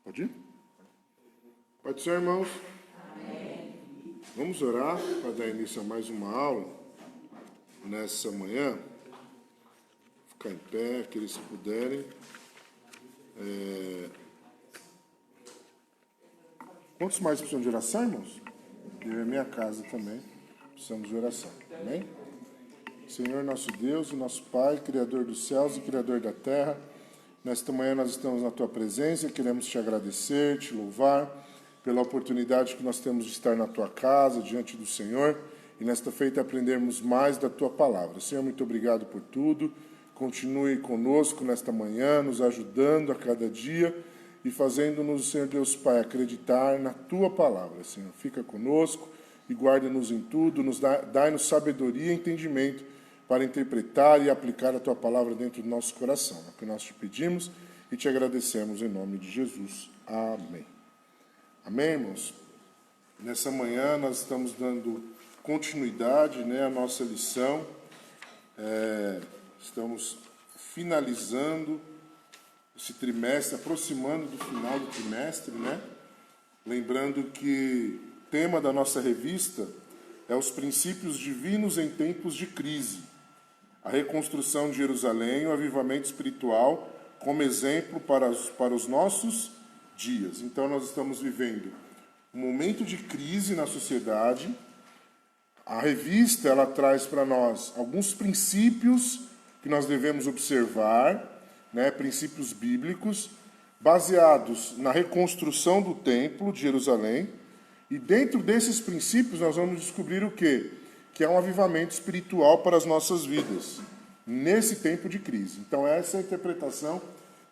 Pode ir? Pode ser, irmãos? Amém. Vamos orar para dar início a mais uma aula nessa manhã. Ficar em pé, aqueles que puderem. Quantos mais precisam de oração, irmãos? Eu e a minha casa também precisamos de oração. Amém? Senhor nosso Deus e nosso Pai, Criador dos céus e Criador da terra, nesta manhã nós estamos na Tua presença, queremos Te agradecer, Te louvar pela oportunidade que nós temos de estar na Tua casa, diante do Senhor, e nesta feita aprendermos mais da Tua palavra. Senhor, muito obrigado por tudo. Continue conosco nesta manhã, nos ajudando a cada dia e fazendo-nos, Senhor Deus Pai, acreditar na Tua palavra. Senhor, fica conosco e guarda-nos em tudo, dai-nos sabedoria e entendimento para interpretar e aplicar a Tua palavra dentro do nosso coração. É o que nós Te pedimos e Te agradecemos em nome de Jesus. Amém. Amém, irmãos? Nessa manhã nós estamos dando continuidade, à nossa lição. Estamos finalizando esse trimestre, aproximando do final do trimestre, Lembrando que o tema da nossa revista é os princípios divinos em tempos de crise. A reconstrução de Jerusalém, o avivamento espiritual, como exemplo para os nossos dias. Então, nós estamos vivendo um momento de crise na sociedade. A revista ela traz para nós alguns princípios que nós devemos observar, princípios bíblicos, baseados na reconstrução do templo de Jerusalém. E dentro desses princípios nós vamos descobrir o quê? Que é um avivamento espiritual para as nossas vidas, nesse tempo de crise. Então essa é a interpretação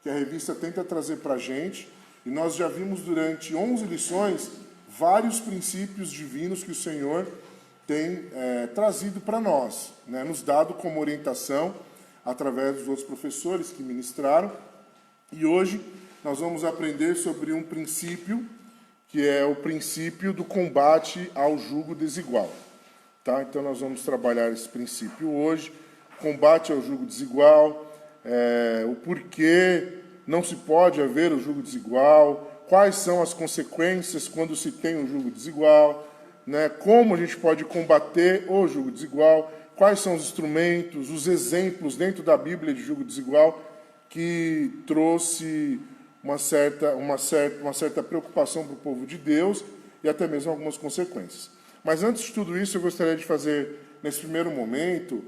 que a revista tenta trazer para a gente, e nós já vimos durante 11 lições vários princípios divinos que o Senhor tem trazido para nós, nos dado como orientação através dos outros professores que ministraram. E hoje nós vamos aprender sobre um princípio, que é o princípio do combate ao jugo desigual. Então nós vamos trabalhar esse princípio hoje, combate ao jugo desigual, o porquê não se pode haver o jugo desigual, quais são as consequências quando se tem um jugo desigual, como a gente pode combater o jugo desigual, quais são os instrumentos, os exemplos dentro da Bíblia de jugo desigual que trouxe uma certa preocupação para o povo de Deus e até mesmo algumas consequências. Mas antes de tudo isso, eu gostaria de fazer, nesse primeiro momento,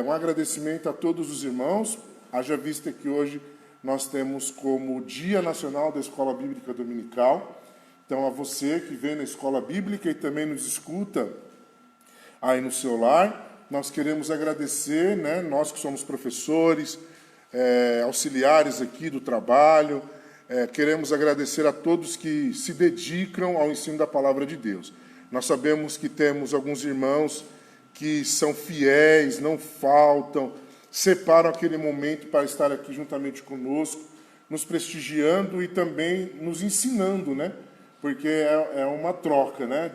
um agradecimento a todos os irmãos, haja vista que hoje nós temos como Dia Nacional da Escola Bíblica Dominical. Então, a você que vem na Escola Bíblica e também nos escuta aí no seu lar, nós queremos agradecer, nós que somos professores, auxiliares aqui do trabalho, queremos agradecer a todos que se dedicam ao ensino da Palavra de Deus. Nós sabemos que temos alguns irmãos que são fiéis, não faltam, separam aquele momento para estar aqui juntamente conosco, nos prestigiando e também nos ensinando, Porque é uma troca, É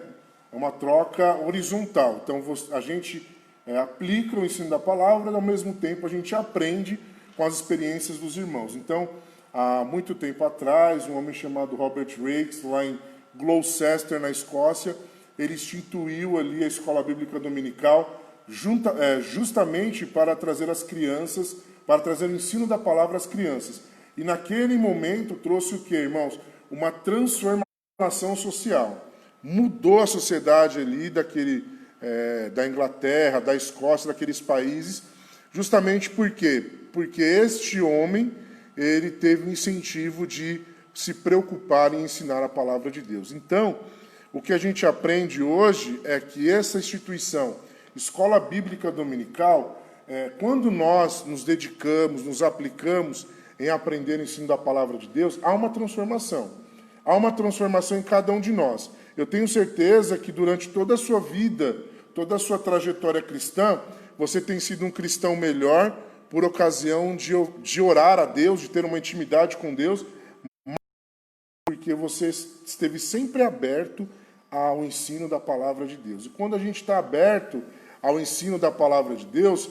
uma troca horizontal. Então, a gente aplica o ensino da palavra e, ao mesmo tempo, a gente aprende com as experiências dos irmãos. Então, há muito tempo atrás, um homem chamado Robert Raikes, lá em Gloucester, na Escócia, ele instituiu ali a Escola Bíblica Dominical justamente para trazer as crianças, para trazer o ensino da palavra às crianças. E naquele momento trouxe o quê, irmãos? Uma transformação social. Mudou a sociedade ali da Inglaterra, da Escócia, daqueles países, justamente por quê? Porque este homem, ele teve o incentivo de se preocupar em ensinar a palavra de Deus. Então, o que a gente aprende hoje é que essa instituição, Escola Bíblica Dominical, quando nós nos dedicamos, nos aplicamos em aprender o ensino da palavra de Deus, há uma transformação. Há uma transformação em cada um de nós. Eu tenho certeza que durante toda a sua vida, toda a sua trajetória cristã, você tem sido um cristão melhor por ocasião de orar a Deus, de ter uma intimidade com Deus, porque você esteve sempre aberto ao ensino da palavra de Deus. E quando a gente está aberto ao ensino da palavra de Deus,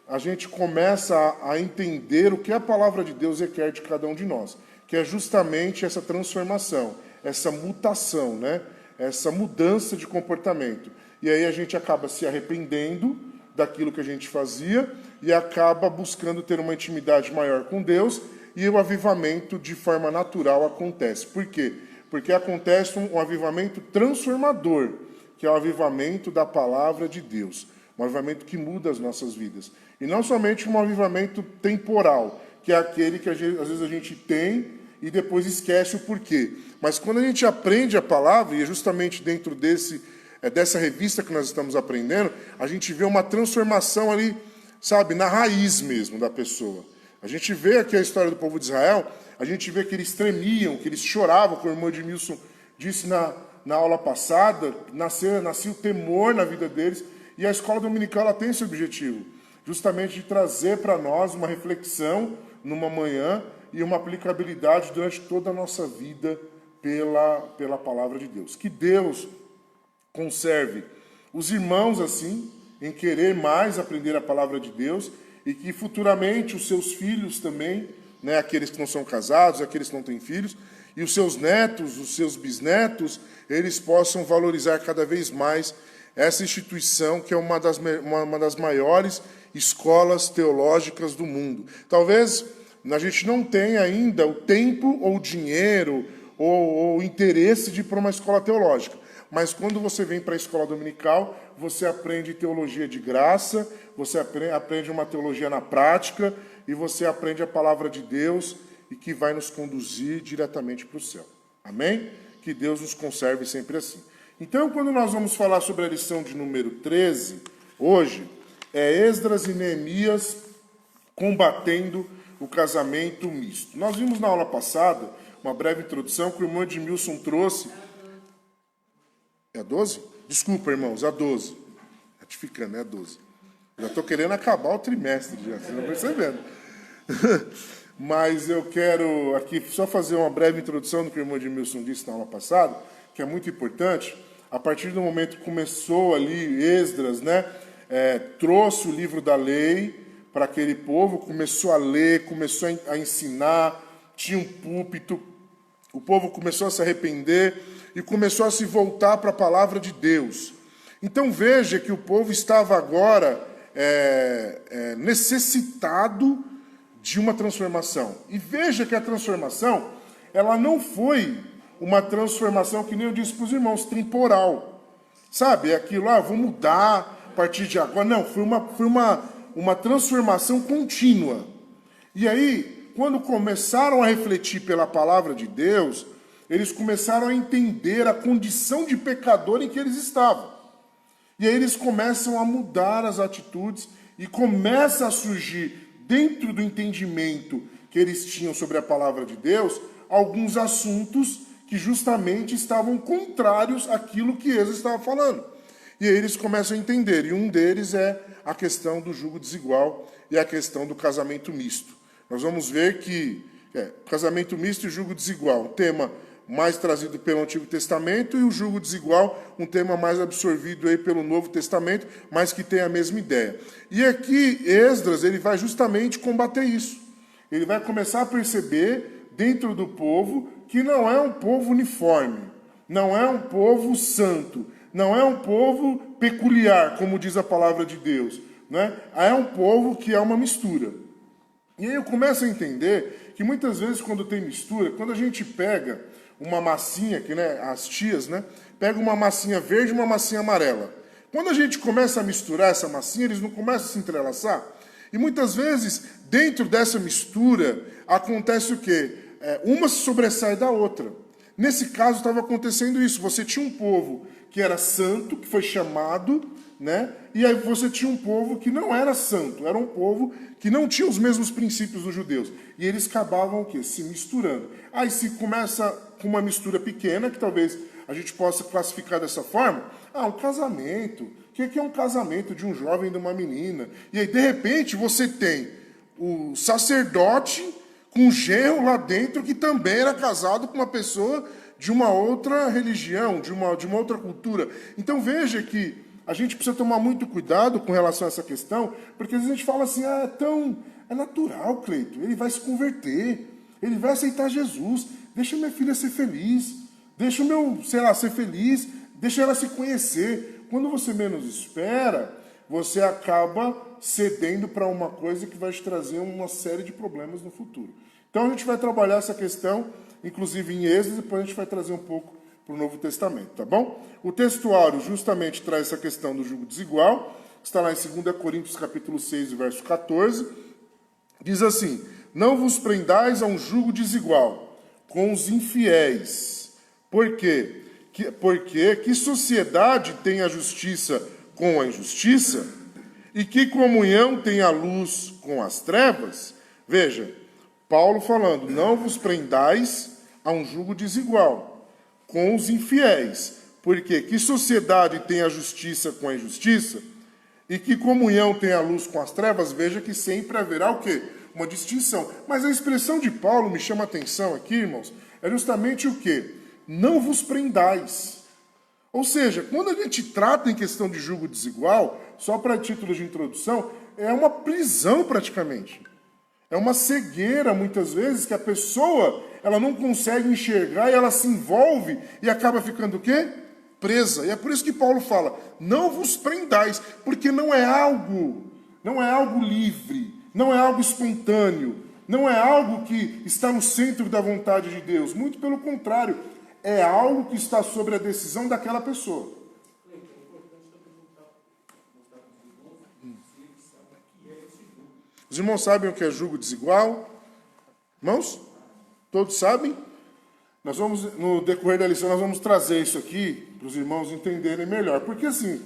a gente começa a entender o que a palavra de Deus requer de cada um de nós, que é justamente essa transformação, essa mutação, né? Essa mudança de comportamento. E aí a gente acaba se arrependendo daquilo que a gente fazia e acaba buscando ter uma intimidade maior com Deus, e o avivamento de forma natural acontece. Por quê? Porque acontece um avivamento transformador, que é o avivamento da palavra de Deus. Um avivamento que muda as nossas vidas. E não somente um avivamento temporal, que é aquele que às vezes a gente tem e depois esquece o porquê. Mas quando a gente aprende a palavra, e é justamente dentro dessa revista que nós estamos aprendendo, a gente vê uma transformação ali, sabe, na raiz mesmo da pessoa. A gente vê aqui a história do povo de Israel, a gente vê que eles tremiam, que eles choravam, como o irmão Edmilson disse na aula passada, nascia o temor na vida deles, e a escola dominical ela tem esse objetivo, justamente de trazer para nós uma reflexão numa manhã e uma aplicabilidade durante toda a nossa vida pela palavra de Deus. Que Deus conserve os irmãos assim, em querer mais aprender a palavra de Deus, e que futuramente os seus filhos também, né, aqueles que não são casados, aqueles que não têm filhos, e os seus netos, os seus bisnetos, eles possam valorizar cada vez mais essa instituição que é uma das maiores escolas teológicas do mundo. Talvez a gente não tenha ainda o tempo ou o dinheiro ou o interesse de ir para uma escola teológica. Mas quando você vem para a escola dominical, você aprende teologia de graça, você aprende uma teologia na prática e você aprende a palavra de Deus e que vai nos conduzir diretamente para o céu. Amém? Que Deus nos conserve sempre assim. Então, quando nós vamos falar sobre a lição de número 13, hoje, é Esdras e Neemias combatendo o casamento misto. Nós vimos na aula passada uma breve introdução que o irmão Edmilson trouxe. É a 12? Desculpa, irmãos, a 12. Ratificando, é a 12. Já estou querendo acabar o trimestre, já, vocês estão percebendo. Mas eu quero aqui só fazer uma breve introdução do que o irmão Edmilson disse na aula passada, que é muito importante. A partir do momento que começou ali Esdras, né, trouxe o livro da lei para aquele povo, começou a ler, começou a ensinar, tinha um púlpito, o povo começou a se arrepender e começou a se voltar para a palavra de Deus. Então veja que o povo estava agora necessitado de uma transformação. E veja que a transformação, ela não foi uma transformação, que nem eu disse para os irmãos, temporal. Sabe, é aquilo, vou mudar a partir de agora. Não, foi uma transformação contínua. E aí, quando começaram a refletir pela palavra de Deus, eles começaram a entender a condição de pecador em que eles estavam. E aí eles começam a mudar as atitudes e começa a surgir, dentro do entendimento que eles tinham sobre a palavra de Deus, alguns assuntos que justamente estavam contrários àquilo que Esdras estava falando. E aí eles começam a entender, e um deles é a questão do jugo desigual e a questão do casamento misto. Nós vamos ver que casamento misto e jugo desigual, um tema mais trazido pelo Antigo Testamento, e o jugo desigual, um tema mais absorvido aí pelo Novo Testamento, mas que tem a mesma ideia. E aqui Esdras ele vai justamente combater isso. Ele vai começar a perceber dentro do povo que não é um povo uniforme, não é um povo santo, não é um povo peculiar, como diz a palavra de Deus, né? É um povo que é uma mistura. E aí eu começo a entender que muitas vezes quando tem mistura, quando a gente pega uma massinha, que, né, as tias, né, pega uma massinha verde e uma massinha amarela. Quando a gente começa a misturar essa massinha, eles não começam a se entrelaçar. E muitas vezes, dentro dessa mistura, acontece o quê? Uma se sobressai da outra. Nesse caso, estava acontecendo isso. Você tinha um povo que era santo, que foi chamado, né? E aí você tinha um povo que não era santo, era um povo que não tinha os mesmos princípios dos judeus. E eles acabavam o quê? Se misturando. Aí se começa com uma mistura pequena, que talvez a gente possa classificar dessa forma, um casamento. O que é um casamento de um jovem e de uma menina? E aí, de repente, você tem o sacerdote com um genro lá dentro que também era casado com uma pessoa de uma outra religião, de uma outra cultura. Então veja que a gente precisa tomar muito cuidado com relação a essa questão, porque às vezes a gente fala assim, é natural, Cleito, ele vai se converter, ele vai aceitar Jesus, deixa minha filha ser feliz, deixa o meu, ser feliz, deixa ela se conhecer. Quando você menos espera, você acaba cedendo para uma coisa que vai te trazer uma série de problemas no futuro. Então a gente vai trabalhar essa questão, inclusive em Êxodo, e depois a gente vai trazer um pouco para o Novo Testamento, tá bom? O textuário justamente traz essa questão do jugo desigual, que está lá em 2 Coríntios capítulo 6, verso 14, diz assim, não vos prendais a um jugo desigual com os infiéis. Por quê? Porque que sociedade tem a justiça com a injustiça? E que comunhão tem a luz com as trevas? Veja, Paulo falando, não vos prendais a um jugo desigual com os infiéis. Porque que sociedade tem a justiça com a injustiça? E que comunhão tem a luz com as trevas? Veja que sempre haverá o quê? Uma distinção. Mas a expressão de Paulo me chama a atenção aqui, irmãos, é justamente o quê? Não vos prendais. Ou seja, quando a gente trata em questão de jugo desigual, só para título de introdução, é uma prisão praticamente. É uma cegueira, muitas vezes, que a pessoa ela não consegue enxergar e ela se envolve e acaba ficando o quê? Presa. E é por isso que Paulo fala, não vos prendais, porque não é algo livre, não é algo espontâneo, não é algo que está no centro da vontade de Deus. Muito pelo contrário, é algo que está sobre a decisão daquela pessoa. Os irmãos sabem o que é jugo desigual? Irmãos? Todos sabem? Nós vamos, no decorrer da lição, nós vamos trazer isso aqui para os irmãos entenderem melhor. Porque assim,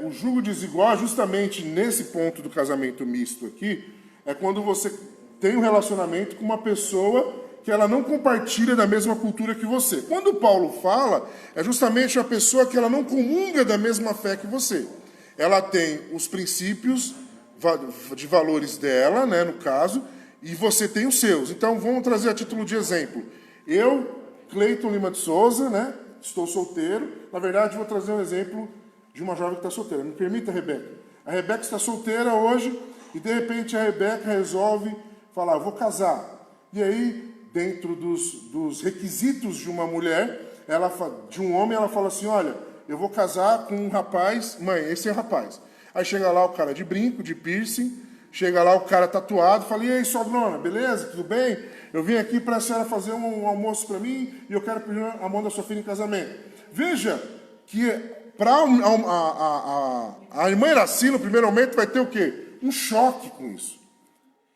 o jugo desigual, justamente nesse ponto do casamento misto aqui, é quando você tem um relacionamento com uma pessoa que ela não compartilha da mesma cultura que você. Quando Paulo fala, é justamente a pessoa que ela não comunga da mesma fé que você. Ela tem os princípios de valores dela, né, no caso, e você tem os seus. Então, vamos trazer a título de exemplo. Eu, Cleiton Lima de Souza, né, estou solteiro. Na verdade, vou trazer um exemplo de uma jovem que está solteira. Me permita, Rebeca. A Rebeca está solteira hoje e, de repente, a Rebeca resolve falar, vou casar. E aí, dentro dos requisitos de uma mulher, de um homem, ela fala assim, olha, eu vou casar com um rapaz, mãe, esse é o rapaz. Aí chega lá o cara de brinco, de piercing, chega lá o cara tatuado, fala, e aí, sogrona, beleza, tudo bem? Eu vim aqui para a senhora fazer um almoço para mim e eu quero pedir a mão da sua filha em casamento. Veja que para a irmã Iraci, no primeiro momento, vai ter o quê? Um choque com isso.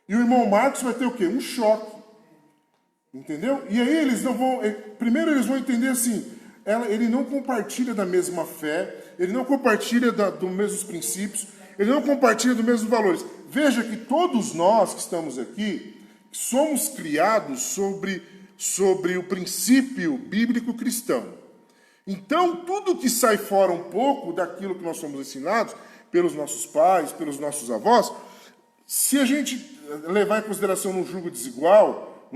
E o irmão Marcos vai ter o quê? Um choque. Entendeu? E aí eles não vão... Primeiro eles vão entender assim, ele não compartilha da mesma fé, ele não compartilha dos mesmos princípios, ele não compartilha dos mesmos valores. Veja que todos nós que estamos aqui somos criados sobre o princípio bíblico cristão. Então, tudo que sai fora um pouco daquilo que nós somos ensinados pelos nossos pais, pelos nossos avós, se a gente levar em consideração no jugo desigual,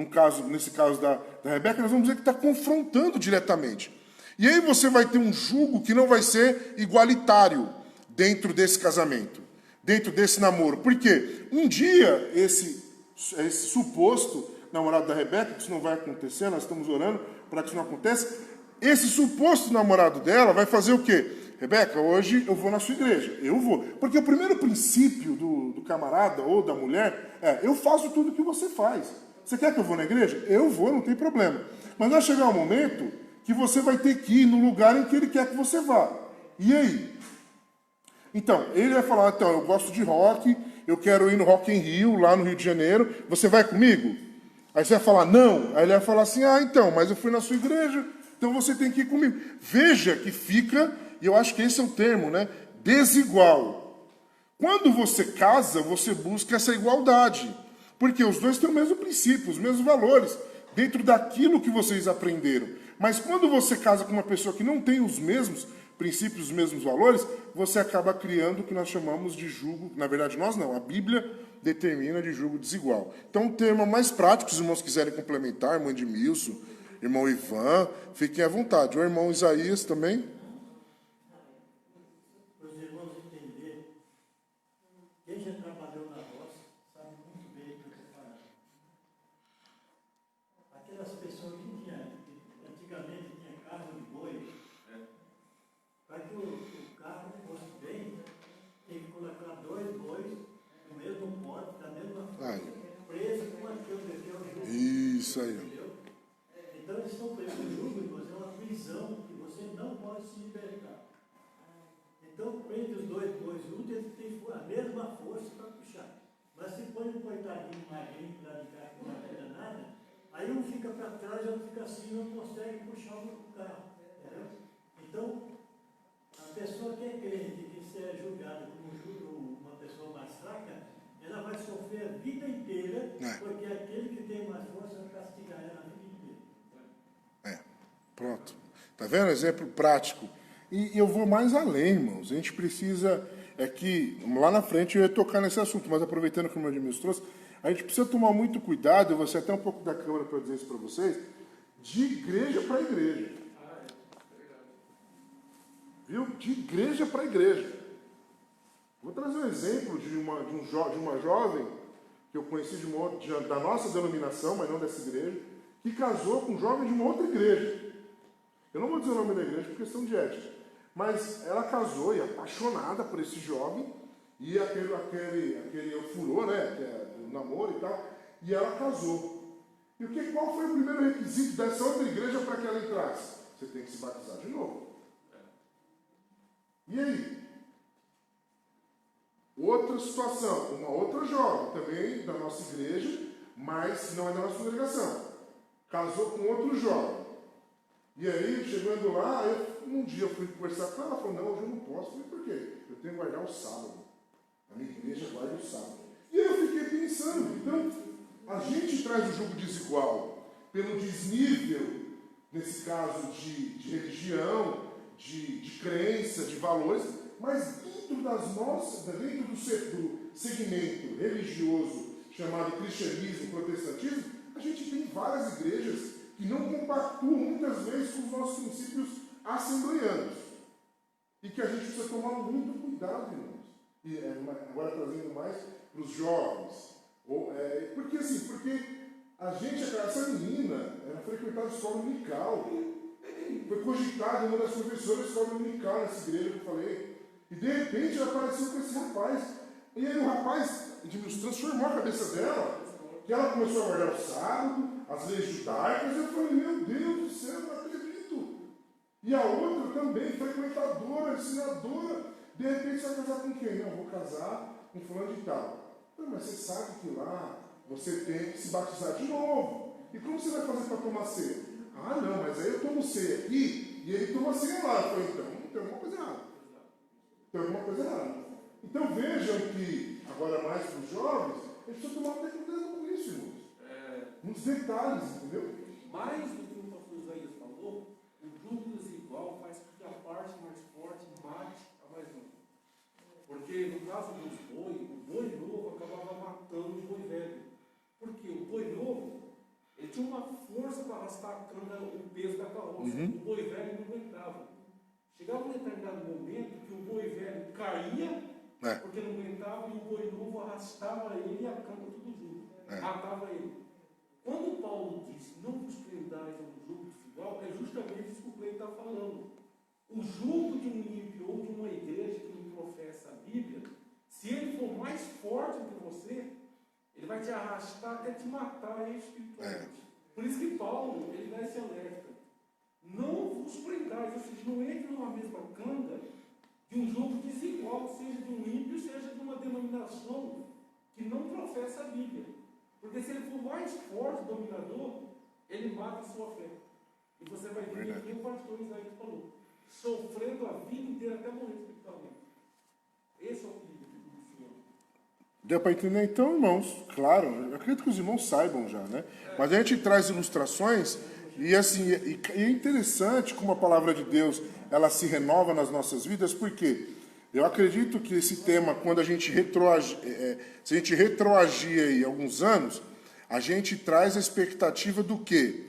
nesse caso da Rebeca, nós vamos dizer que está confrontando diretamente. E aí você vai ter um jugo que não vai ser igualitário dentro desse casamento, dentro desse namoro. Por quê? Um dia, esse suposto namorado da Rebeca, que isso não vai acontecer, nós estamos orando para que isso não aconteça, esse suposto namorado dela vai fazer o quê? Rebeca, hoje eu vou na sua igreja. Eu vou. Porque o primeiro princípio do camarada ou da mulher é, eu faço tudo o que você faz. Você quer que eu vou na igreja? Eu vou, não tem problema. Mas vai chegar um momento que você vai ter que ir no lugar em que ele quer que você vá. E aí? Então, ele vai falar, então, eu gosto de rock, eu quero ir no Rock in Rio, lá no Rio de Janeiro, você vai comigo? Aí você vai falar, não. Aí ele vai falar assim, então, mas eu fui na sua igreja, então você tem que ir comigo. Veja que fica, e eu acho que esse é o termo, né? Desigual. Quando você casa, você busca essa igualdade. Porque os dois têm o mesmo princípio, os mesmos valores, dentro daquilo que vocês aprenderam. Mas quando você casa com uma pessoa que não tem os mesmos princípios, os mesmos valores, você acaba criando o que nós chamamos de jugo. Na verdade, nós não. A Bíblia determina de jugo desigual. Então, um termo mais prático, se os irmãos quiserem complementar, irmão Edmilson, irmão Ivan, fiquem à vontade. O irmão Isaías também. pessoas que antigamente tinha carro de boi, para que o carro fosse bem, tem que colocar 2 bois no mesmo pote, da mesma forma, preso com aquele que é o jugo. Isso aí. Entendeu? Então eles estão presos. O jugo de você é uma prisão que você não pode se libertar. Então prende os 2 bois juntos, eles têm a mesma força para puxar. Mas se põe um coitadinho magrinho lá de cá que não pega nada, aí um fica para trás e outro fica assim, não consegue puxar o carro. Entendeu? Então, a pessoa que é crente, que se é julgada como uma pessoa mais fraca, ela vai sofrer a vida inteira, porque aquele que tem mais força vai castigar ela a vida inteira. Pronto. Tá vendo? Exemplo prático. E eu vou mais além, irmãos. A gente precisa, lá na frente eu ia tocar nesse assunto, mas aproveitando que o meu Edmilson trouxe, a gente precisa tomar muito cuidado, eu vou ser até um pouco da câmera para dizer isso para vocês, de igreja para igreja. Viu? De igreja para igreja. Vou trazer um exemplo de uma jovem que eu conheci da nossa denominação, mas não dessa igreja, que casou com um jovem de uma outra igreja. Eu não vou dizer o nome da igreja por questão de ética, mas ela casou e apaixonada por esse jovem, e aquele furor, né, que é o namoro e tal, e ela casou. E qual foi o primeiro requisito dessa outra igreja para que ela entrasse? Você tem que se batizar de novo. E aí? Outra situação, uma outra jovem, também da nossa igreja, mas não é da nossa congregação. Casou com outro jovem. E aí, chegando lá, um dia eu fui conversar com ela, ela falou, não, hoje eu não posso. Eu falei, por quê? Eu tenho que guardar o sábado. A minha igreja guarda o sábado. E aí eu fiquei pensando, então, a gente traz o jugo desigual pelo desnível, nesse caso, de religião, de crença, de valores, mas dentro do segmento religioso chamado cristianismo, protestantismo, a gente tem várias igrejas que não compactuam muitas vezes com os nossos princípios assembleianos. E que a gente precisa tomar muito cuidado, irmãos. E agora trazendo mais para os jovens. Porque a gente, essa menina, ela frequentava a escola dominical. Foi cogitada uma das professoras da escola dominical nessa igreja que eu falei. E de repente ela apareceu com esse rapaz. E aí o rapaz transformou a cabeça dela, que ela começou a guardar o sábado, as leis judaicas, e eu falei, meu Deus do céu, não acredito. E a outra também, frequentadora, ensinadora, de repente você vai casar com quem? Não, eu vou casar com fulano de tal. Mas você sabe que lá você tem que se batizar de novo. E como você vai fazer para tomar ceia? Ah, não, mas aí eu tomo ceia aqui e ele toma ceia lá. Eu falei, então, tem alguma coisa errada. Tem alguma coisa errada. Então vejam que, agora mais para os jovens, a gente precisa tomar até cuidado com isso, irmãos. Nos detalhes, entendeu? Mais do que o pastor Isaías falou, o jugo desigual faz com que a parte mais forte mate a mais nova. Porque no caso dos bois, o boi novo acabava matando o boi velho. Porque o boi novo, ele tinha uma força para arrastar a cana, o peso da carroça. O boi velho não aguentava. Chegava um determinado momento que o boi velho caía, porque não aguentava, e o boi novo arrastava ele e a cana tudo junto. Matava ele. Quando Paulo disse, não vos prendais a um jugo desigual, é justamente isso que o Cleiton está falando. O jugo de um ímpio ou de uma igreja que não professa a Bíblia, se ele for mais forte do que você, ele vai te arrastar até te matar espiritualmente. Por isso que Paulo, ele dá esse alerta. Não vos prendais, ou seja, não entre numa mesma canga de um jugo desigual, seja de um ímpio, seja de uma denominação que não professa a Bíblia. Porque se ele for mais forte, dominador, ele mata a sua fé. E você vai ver que o pastor Isaías falou. Sofrendo a vida inteira até morrer espiritualmente. Esse é o perigo do Senhor. Deu para entender então, irmãos? Claro, eu acredito que os irmãos saibam já, né? Mas a gente traz ilustrações e assim, é interessante como a palavra de Deus, ela se renova nas nossas vidas, porque eu acredito que esse tema, quando a gente se a gente retroagir aí alguns anos, a gente traz a expectativa do quê?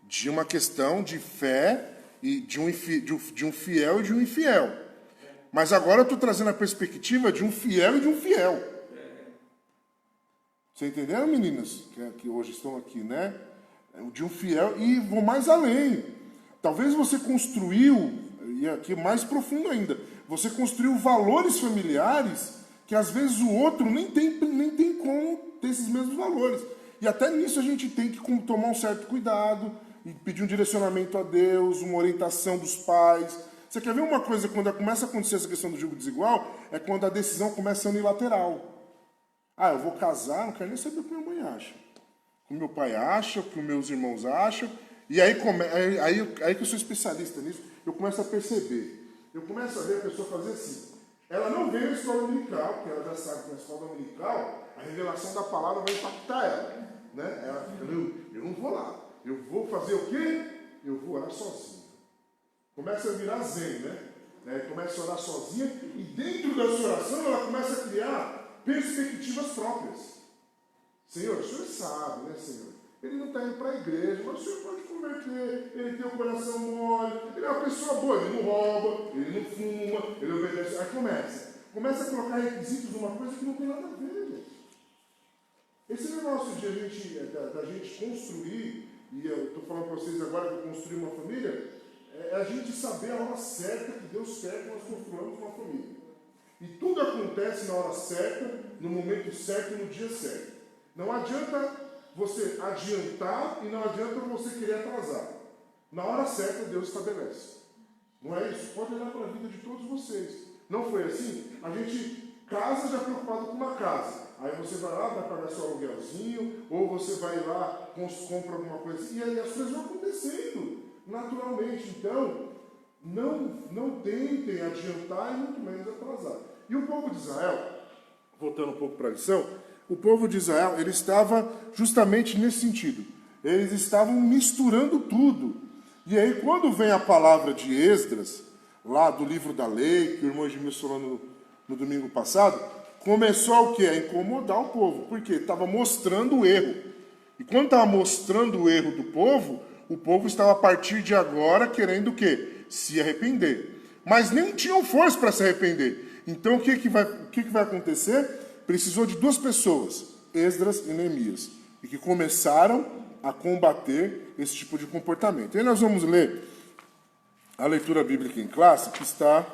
De uma questão de fé e de um fiel e de um infiel. Mas agora eu estou trazendo a perspectiva de um fiel e de um fiel. Vocês entenderam, meninas? Que hoje estão aqui, né? de um fiel, e vou mais além. Talvez você construiu, e aqui mais profundo ainda, você construiu valores familiares que às vezes o outro nem tem como ter esses mesmos valores. E até nisso a gente tem que tomar um certo cuidado, e pedir um direcionamento a Deus, uma orientação dos pais. Você quer ver uma coisa, quando começa a acontecer essa questão do julgo desigual, é quando a decisão começa a ser unilateral. Eu vou casar, não quero nem saber o que minha mãe acha. O que meu pai acha, o que meus irmãos acham. E aí que eu sou especialista nisso, eu começo a perceber. Eu começo a ver a pessoa fazer assim. Ela não vem na escola dominical, porque ela já sabe que na escola dominical a revelação da palavra vai impactar ela. Né? Ela fica, eu não vou lá. Eu vou fazer o quê? Eu vou orar sozinha. Começa a virar zen, né? Começa a orar sozinha e dentro da sua oração ela começa a criar perspectivas próprias. Senhor, o Senhor sabe, né, Senhor? Ele não está indo para a igreja, mas o Senhor pode converter, ele tem o coração mole, ele é uma pessoa boa, ele não rouba, ele não fuma, ele obedece. Aí começa a colocar requisitos de uma coisa que não tem nada a ver, gente. Esse negócio da gente construir, e eu estou falando para vocês agora que eu construí uma família, é a gente saber a hora certa que Deus quer que nós construamos uma família. E tudo acontece na hora certa, no momento certo e no dia certo. Não adianta você adiantar e não adianta você querer atrasar. Na hora certa Deus estabelece. Não é isso? Pode olhar para a vida de todos vocês. Não foi assim? A gente casa já preocupado com uma casa. Aí você vai lá, vai pagar seu aluguelzinho, ou você vai lá, compra alguma coisa. E aí as coisas vão acontecendo naturalmente. Então, não tentem adiantar e muito menos atrasar. E o povo de Israel, voltando um pouco para a lição, o povo de Israel, ele estava justamente nesse sentido. Eles estavam misturando tudo. E aí, quando vem a palavra de Esdras, lá do livro da lei, que o irmão Edmilson falou no domingo passado, começou o quê? A incomodar o povo, porque estava mostrando o erro. E quando estava mostrando o erro do povo, o povo estava a partir de agora querendo o quê? Se arrepender. Mas nem tinham força para se arrepender. Então o que vai acontecer? Precisou de duas pessoas, Esdras e Neemias, e que começaram a combater esse tipo de comportamento. E aí nós vamos ler a leitura bíblica em classe, que está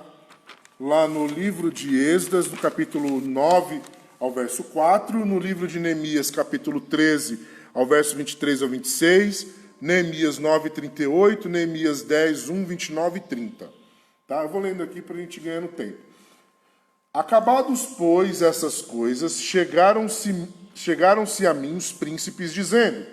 lá no livro de Esdras, do capítulo 9 ao verso 4, no livro de Neemias, capítulo 13, ao verso 23 ao 26, Neemias 9, 38, Neemias 10, 1, 29 e 30. Tá? Eu vou lendo aqui para a gente ganhar no tempo. Acabados, pois, essas coisas, chegaram-se a mim os príncipes, dizendo: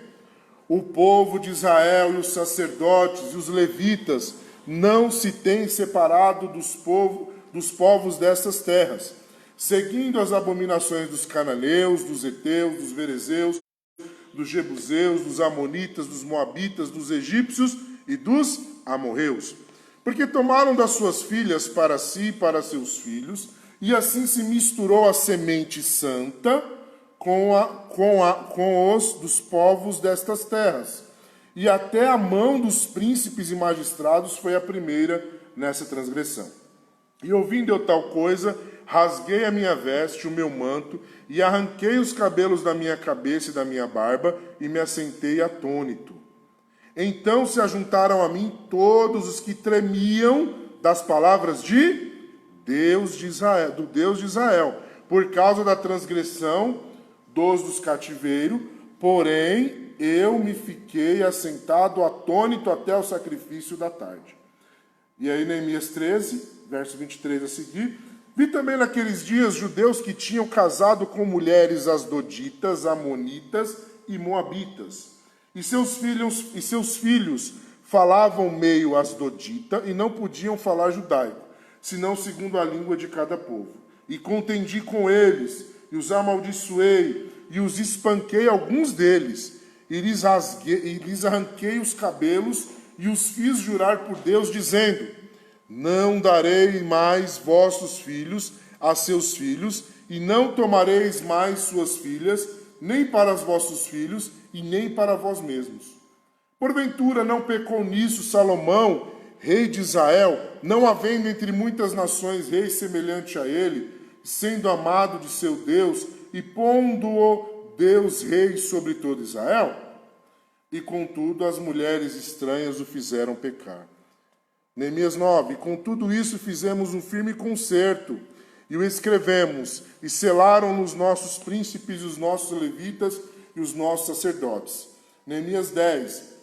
o povo de Israel e os sacerdotes e os levitas não se têm separado dos povos dessas terras, seguindo as abominações dos cananeus, dos heteus, dos verezeus, dos jebuseus, dos amonitas, dos moabitas, dos egípcios e dos amorreus. Porque tomaram das suas filhas para si e para seus filhos, e assim se misturou a semente santa com os dos povos destas terras. E até a mão dos príncipes e magistrados foi a primeira nessa transgressão. E ouvindo eu tal coisa, rasguei a minha veste, o meu manto, e arranquei os cabelos da minha cabeça e da minha barba, e me assentei atônito. Então se ajuntaram a mim todos os que tremiam das palavras de Deus de Israel, do Deus de Israel, por causa da transgressão dos cativeiros, porém eu me fiquei assentado atônito até o sacrifício da tarde. E aí Neemias 13, verso 23 a seguir: vi também naqueles dias judeus que tinham casado com mulheres asdoditas, amonitas e moabitas, e seus filhos falavam meio asdodita e não podiam falar judaico, senão segundo a língua de cada povo. E contendi com eles, e os amaldiçoei, e os espanquei alguns deles, e lhes arranquei os cabelos, e os fiz jurar por Deus, dizendo: não darei mais vossos filhos a seus filhos, e não tomareis mais suas filhas, nem para os vossos filhos, e nem para vós mesmos. Porventura não pecou nisso Salomão, rei de Israel, não havendo entre muitas nações rei semelhante a ele, sendo amado de seu Deus, e pondo-o Deus rei sobre todo Israel? e contudo as mulheres estranhas o fizeram pecar. Neemias 9, com tudo isso fizemos um firme concerto, e o escrevemos, e selaram os nossos príncipes, os nossos levitas e os nossos sacerdotes. Neemias 10,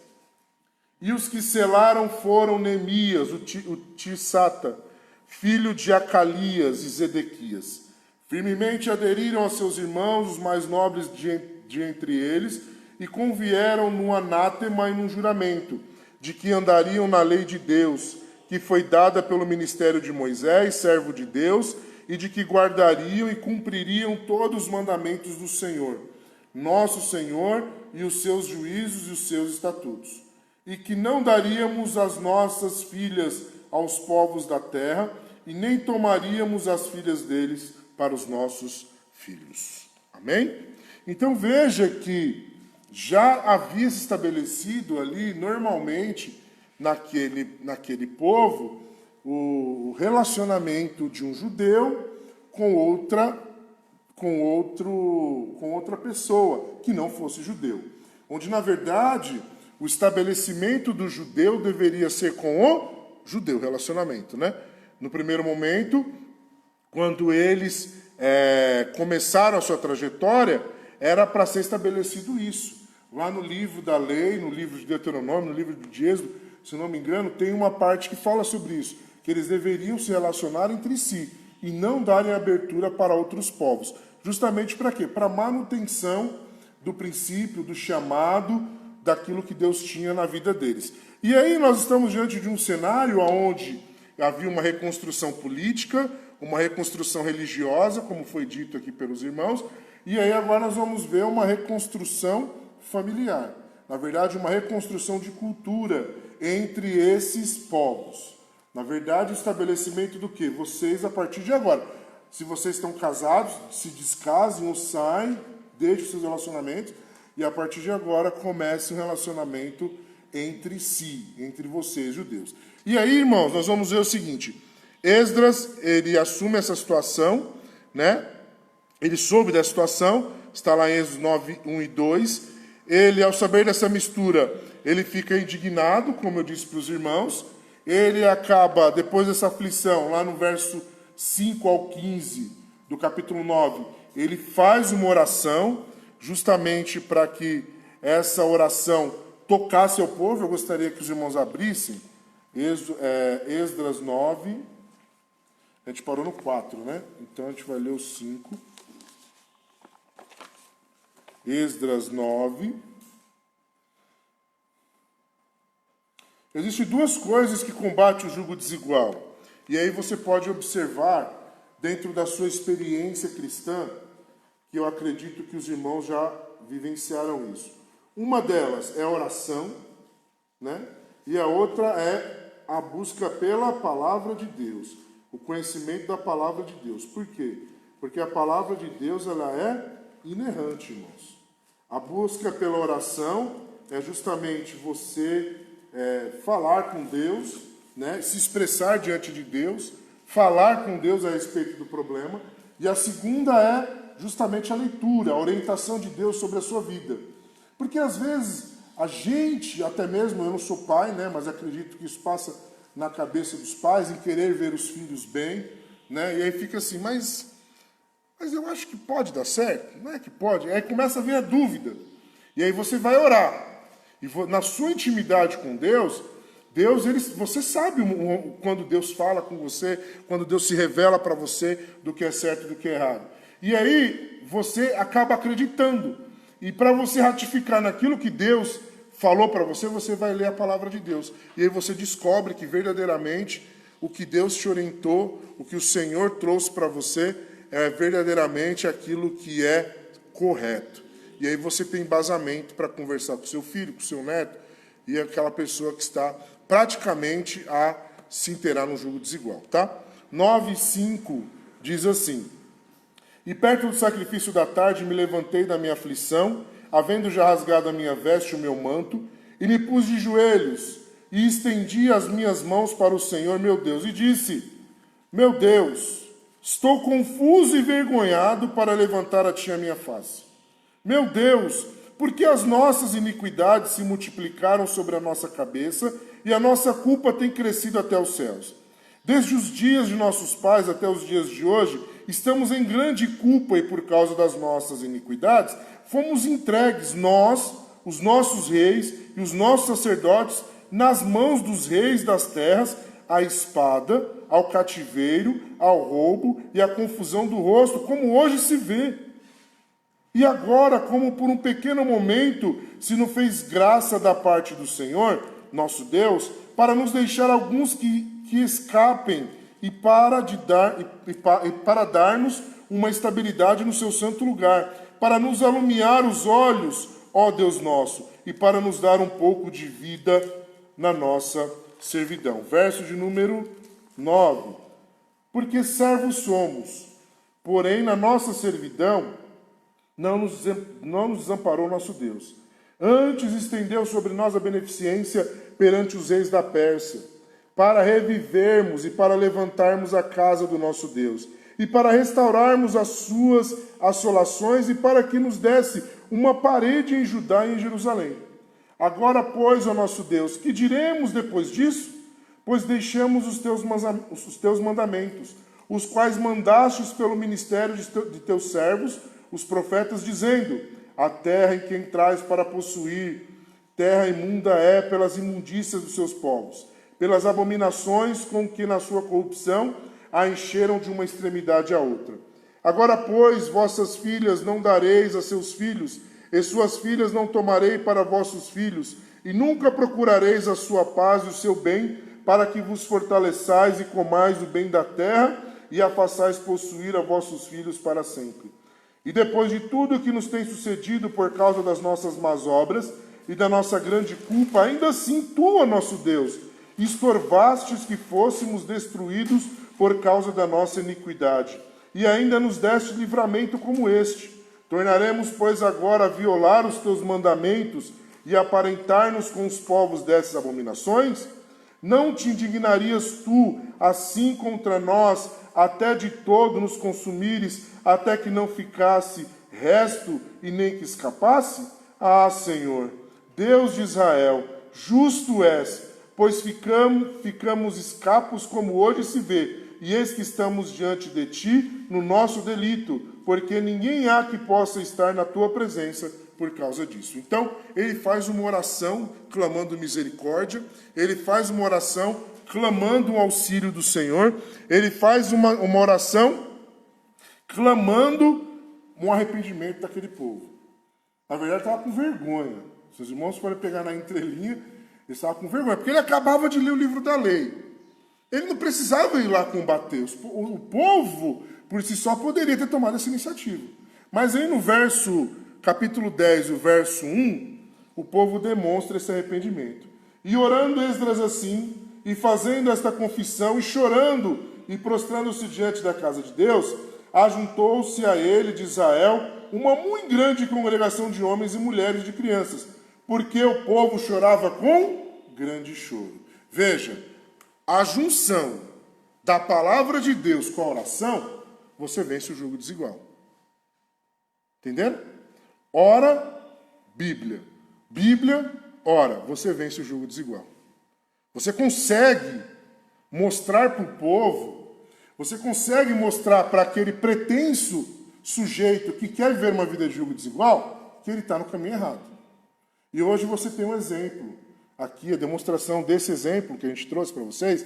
e os que selaram foram Neemias, o Tirsata, filho de Acalias e Zedequias. Firmemente aderiram a seus irmãos, os mais nobres de entre eles, e convieram num anátema e num juramento, de que andariam na lei de Deus, que foi dada pelo ministério de Moisés, servo de Deus, e de que guardariam e cumpririam todos os mandamentos do Senhor, nosso Senhor, e os seus juízos e os seus estatutos. E que não daríamos as nossas filhas aos povos da terra, e nem tomaríamos as filhas deles para os nossos filhos. Amém? Então veja que já havia se estabelecido ali, normalmente, naquele povo, o relacionamento de um judeu com outra pessoa que não fosse judeu. Onde, na verdade, o estabelecimento do judeu deveria ser com o judeu, relacionamento, né? No primeiro momento, quando eles começaram a sua trajetória, era para ser estabelecido isso. Lá no livro da lei, no livro de Deuteronômio, no livro de Êxodo, se não me engano, tem uma parte que fala sobre isso, que eles deveriam se relacionar entre si e não darem abertura para outros povos. Justamente para quê? Para manutenção do princípio, do chamado, daquilo que Deus tinha na vida deles. E aí nós estamos diante de um cenário onde havia uma reconstrução política, uma reconstrução religiosa, como foi dito aqui pelos irmãos, e aí agora nós vamos ver uma reconstrução familiar. Na verdade, uma reconstrução de cultura entre esses povos. Na verdade, o estabelecimento do quê? Vocês, a partir de agora, se vocês estão casados, se descasem ou saem, deixem os seus relacionamentos, e a partir de agora comece um relacionamento entre si, entre vocês, judeus. E aí, irmãos, nós vamos ver o seguinte: Esdras, ele assume essa situação, né? Ele soube da situação, está lá em Êxodo 9, 1 e 2. Ele, ao saber dessa mistura, ele fica indignado, como eu disse para os irmãos. Ele acaba, depois dessa aflição, lá no verso 5 ao 15 do capítulo 9, ele faz uma oração, justamente para que essa oração tocasse ao povo. Eu gostaria que os irmãos abrissem Esdras 9, a gente parou no 4, né? Então a gente vai ler o 5. Esdras 9. Existem duas coisas que combatem o jugo desigual. E aí você pode observar, dentro da sua experiência cristã, que eu acredito que os irmãos já vivenciaram isso. Uma delas é a oração, né? E a outra é a busca pela palavra de Deus, o conhecimento da palavra de Deus. Por quê? Porque a palavra de Deus, ela é inerrante, irmãos. A busca pela oração é justamente você falar com Deus, né? Se expressar diante de Deus, falar com Deus a respeito do problema. E a segunda é justamente a leitura, a orientação de Deus sobre a sua vida. Porque às vezes a gente, até mesmo, eu não sou pai, né? Mas acredito que isso passa na cabeça dos pais, em querer ver os filhos bem, né? E aí fica assim, mas eu acho que pode dar certo? Não é que pode? Aí começa a vir a dúvida. E aí você vai orar. E na sua intimidade com Deus, você sabe quando Deus fala com você, quando Deus se revela para você do que é certo e do que é errado. E aí você acaba acreditando. E para você ratificar naquilo que Deus falou para você, você vai ler a palavra de Deus. E aí você descobre que verdadeiramente o que Deus te orientou, o que o Senhor trouxe para você, é verdadeiramente aquilo que é correto. E aí você tem embasamento para conversar com seu filho, com seu neto, e aquela pessoa que está praticamente a se inteirar no jugo desigual, tá? 9:5 diz assim: E perto do sacrifício da tarde me levantei da minha aflição, havendo já rasgado a minha veste e o meu manto, e me pus de joelhos, e estendi as minhas mãos para o Senhor meu Deus, e disse: Meu Deus, estou confuso e envergonhado para levantar a ti a minha face. Meu Deus, Porque as nossas iniquidades se multiplicaram sobre a nossa cabeça e a nossa culpa tem crescido até os céus. Desde os dias de nossos pais até os dias de hoje, estamos em grande culpa e por causa das nossas iniquidades, fomos entregues, nós, os nossos reis e os nossos sacerdotes, nas mãos dos reis das terras, à espada, ao cativeiro, ao roubo e à confusão do rosto, como hoje se vê. E agora, como por um pequeno momento, se nos fez graça da parte do Senhor, nosso Deus, para nos deixar alguns que escapem e para dar-nos uma estabilidade no seu santo lugar, para nos alumiar os olhos, ó Deus nosso, e para nos dar um pouco de vida na nossa servidão. Verso de número 9. Porque servos somos, porém na nossa servidão não nos desamparou nosso Deus. Antes estendeu sobre nós a beneficência perante os reis da Pérsia, para revivermos e para levantarmos a casa do nosso Deus, e para restaurarmos as suas assolações, e para que nos desse uma parede em Judá e em Jerusalém. Agora, pois, ó nosso Deus, que diremos depois disso? Pois deixamos os teus mandamentos, os quais mandastes pelo ministério de teus servos, os profetas, dizendo: a terra em que entrais para possuir, terra imunda é pelas imundícias dos seus povos, pelas abominações com que na sua corrupção a encheram de uma extremidade à outra. Agora, pois, vossas filhas não dareis a seus filhos, e suas filhas não tomarei para vossos filhos, e nunca procurareis a sua paz e o seu bem, para que vos fortaleçais e comais o bem da terra, e a façais possuir a vossos filhos para sempre. E depois de tudo que nos tem sucedido por causa das nossas más obras e da nossa grande culpa, ainda assim tu, ó nosso Deus, estorvastes que fôssemos destruídos por causa da nossa iniquidade, e ainda nos deste livramento como este. Tornaremos, pois, agora a violar os teus mandamentos e aparentar-nos com os povos dessas abominações? Não te indignarias tu, assim contra nós, até de todo nos consumires, até que não ficasse resto e nem que escapasse? Ah, Senhor, Deus de Israel, justo és, pois ficamos escapos como hoje se vê, e eis que estamos diante de ti no nosso delito, porque ninguém há que possa estar na tua presença por causa disso. Então, ele faz uma oração clamando misericórdia, ele faz uma oração clamando o auxílio do Senhor, ele faz uma oração clamando um arrependimento daquele povo. Na verdade, estava com vergonha. Seus irmãos podem pegar na entrelinha, ele estava com vergonha, porque ele acabava de ler o livro da lei. Ele não precisava ir lá combater. O povo, por si só, poderia ter tomado essa iniciativa. Mas aí no capítulo 10, o verso 1, o povo demonstra esse arrependimento. E orando Esdras assim, e fazendo esta confissão, e chorando, e prostrando-se diante da casa de Deus, ajuntou-se a ele, de Israel, uma muito grande congregação de homens e mulheres e de crianças, porque o povo chorava com grande choro. Veja, a junção da palavra de Deus com a oração, você vence o jugo desigual. Entenderam? Ora, Bíblia. Bíblia, ora. Você vence o jugo desigual. Você consegue mostrar para o povo, você consegue mostrar para aquele pretenso sujeito que quer viver uma vida de jugo desigual, que ele está no caminho errado. E hoje você tem um exemplo. Aqui a demonstração desse exemplo que a gente trouxe para vocês,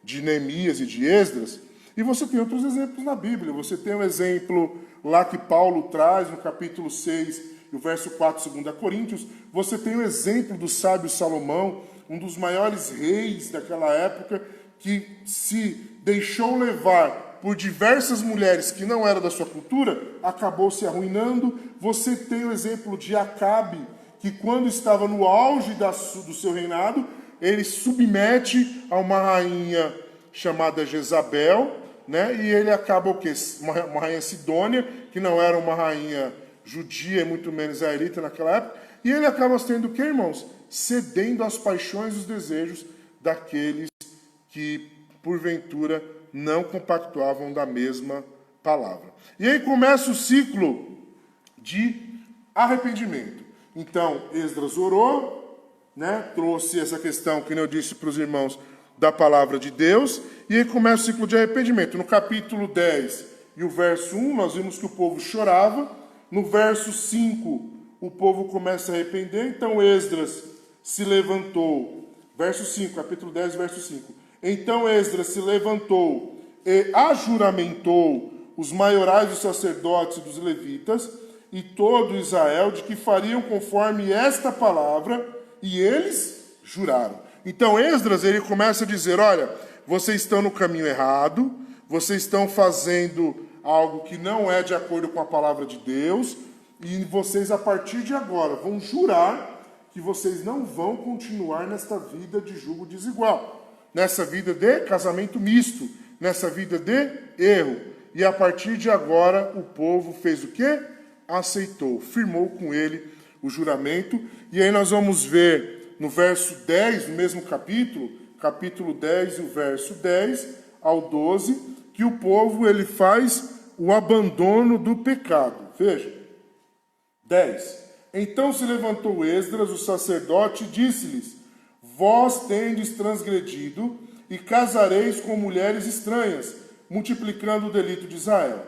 de Neemias e de Esdras, e você tem outros exemplos na Bíblia. Você tem um exemplo lá que Paulo traz no capítulo 6, no verso 4, 2 Coríntios. Você tem o exemplo do sábio Salomão, um dos maiores reis daquela época, que se deixou levar por diversas mulheres que não eram da sua cultura, acabou se arruinando. Você tem o exemplo de Acabe, que quando estava no auge do seu reinado, ele submete a uma rainha chamada Jezabel, né? E ele acaba o quê? Uma rainha sidônia, que não era uma rainha judia, muito menos israelita naquela época, e ele acaba sendo o quê, irmãos? Cedendo às paixões e os desejos daqueles que, porventura, não compactuavam da mesma palavra. E aí começa o ciclo de arrependimento. Então, Esdras orou, né? Trouxe essa questão, que eu disse para os irmãos, da palavra de Deus, e aí começa o ciclo de arrependimento. No capítulo 10 e o verso 1, nós vimos que o povo chorava. No verso 5, o povo começa a arrepender, então Esdras se levantou. Verso 5, capítulo 10, verso 5. Então Esdras se levantou e ajuramentou os maiorais dos sacerdotes e dos levitas e todo Israel de que fariam conforme esta palavra, e eles juraram. Então Esdras, ele começa a dizer, olha, vocês estão no caminho errado, vocês estão fazendo algo que não é de acordo com a palavra de Deus, e vocês, a partir de agora, vão jurar que vocês não vão continuar nesta vida de julgo desigual, nessa vida de casamento misto, nessa vida de erro. E a partir de agora, o povo fez o quê? Aceitou, firmou com ele o juramento. E aí nós vamos ver no verso 10, no mesmo capítulo, capítulo 10 e o verso 10 ao 12, que o povo ele faz o abandono do pecado. Veja, 10. Então se levantou Esdras, o sacerdote, e disse-lhes, vós tendes transgredido e casareis com mulheres estranhas, multiplicando o delito de Israel.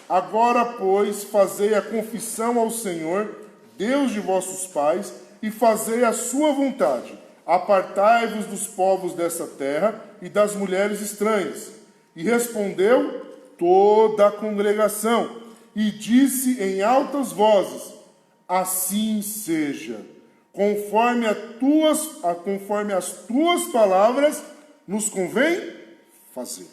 Agora, pois, fazei a confissão ao Senhor, Deus de vossos pais, e fazei a sua vontade. Apartai-vos dos povos dessa terra e das mulheres estranhas. E respondeu toda a congregação, e disse em altas vozes, assim seja, conforme as tuas palavras nos convém fazer.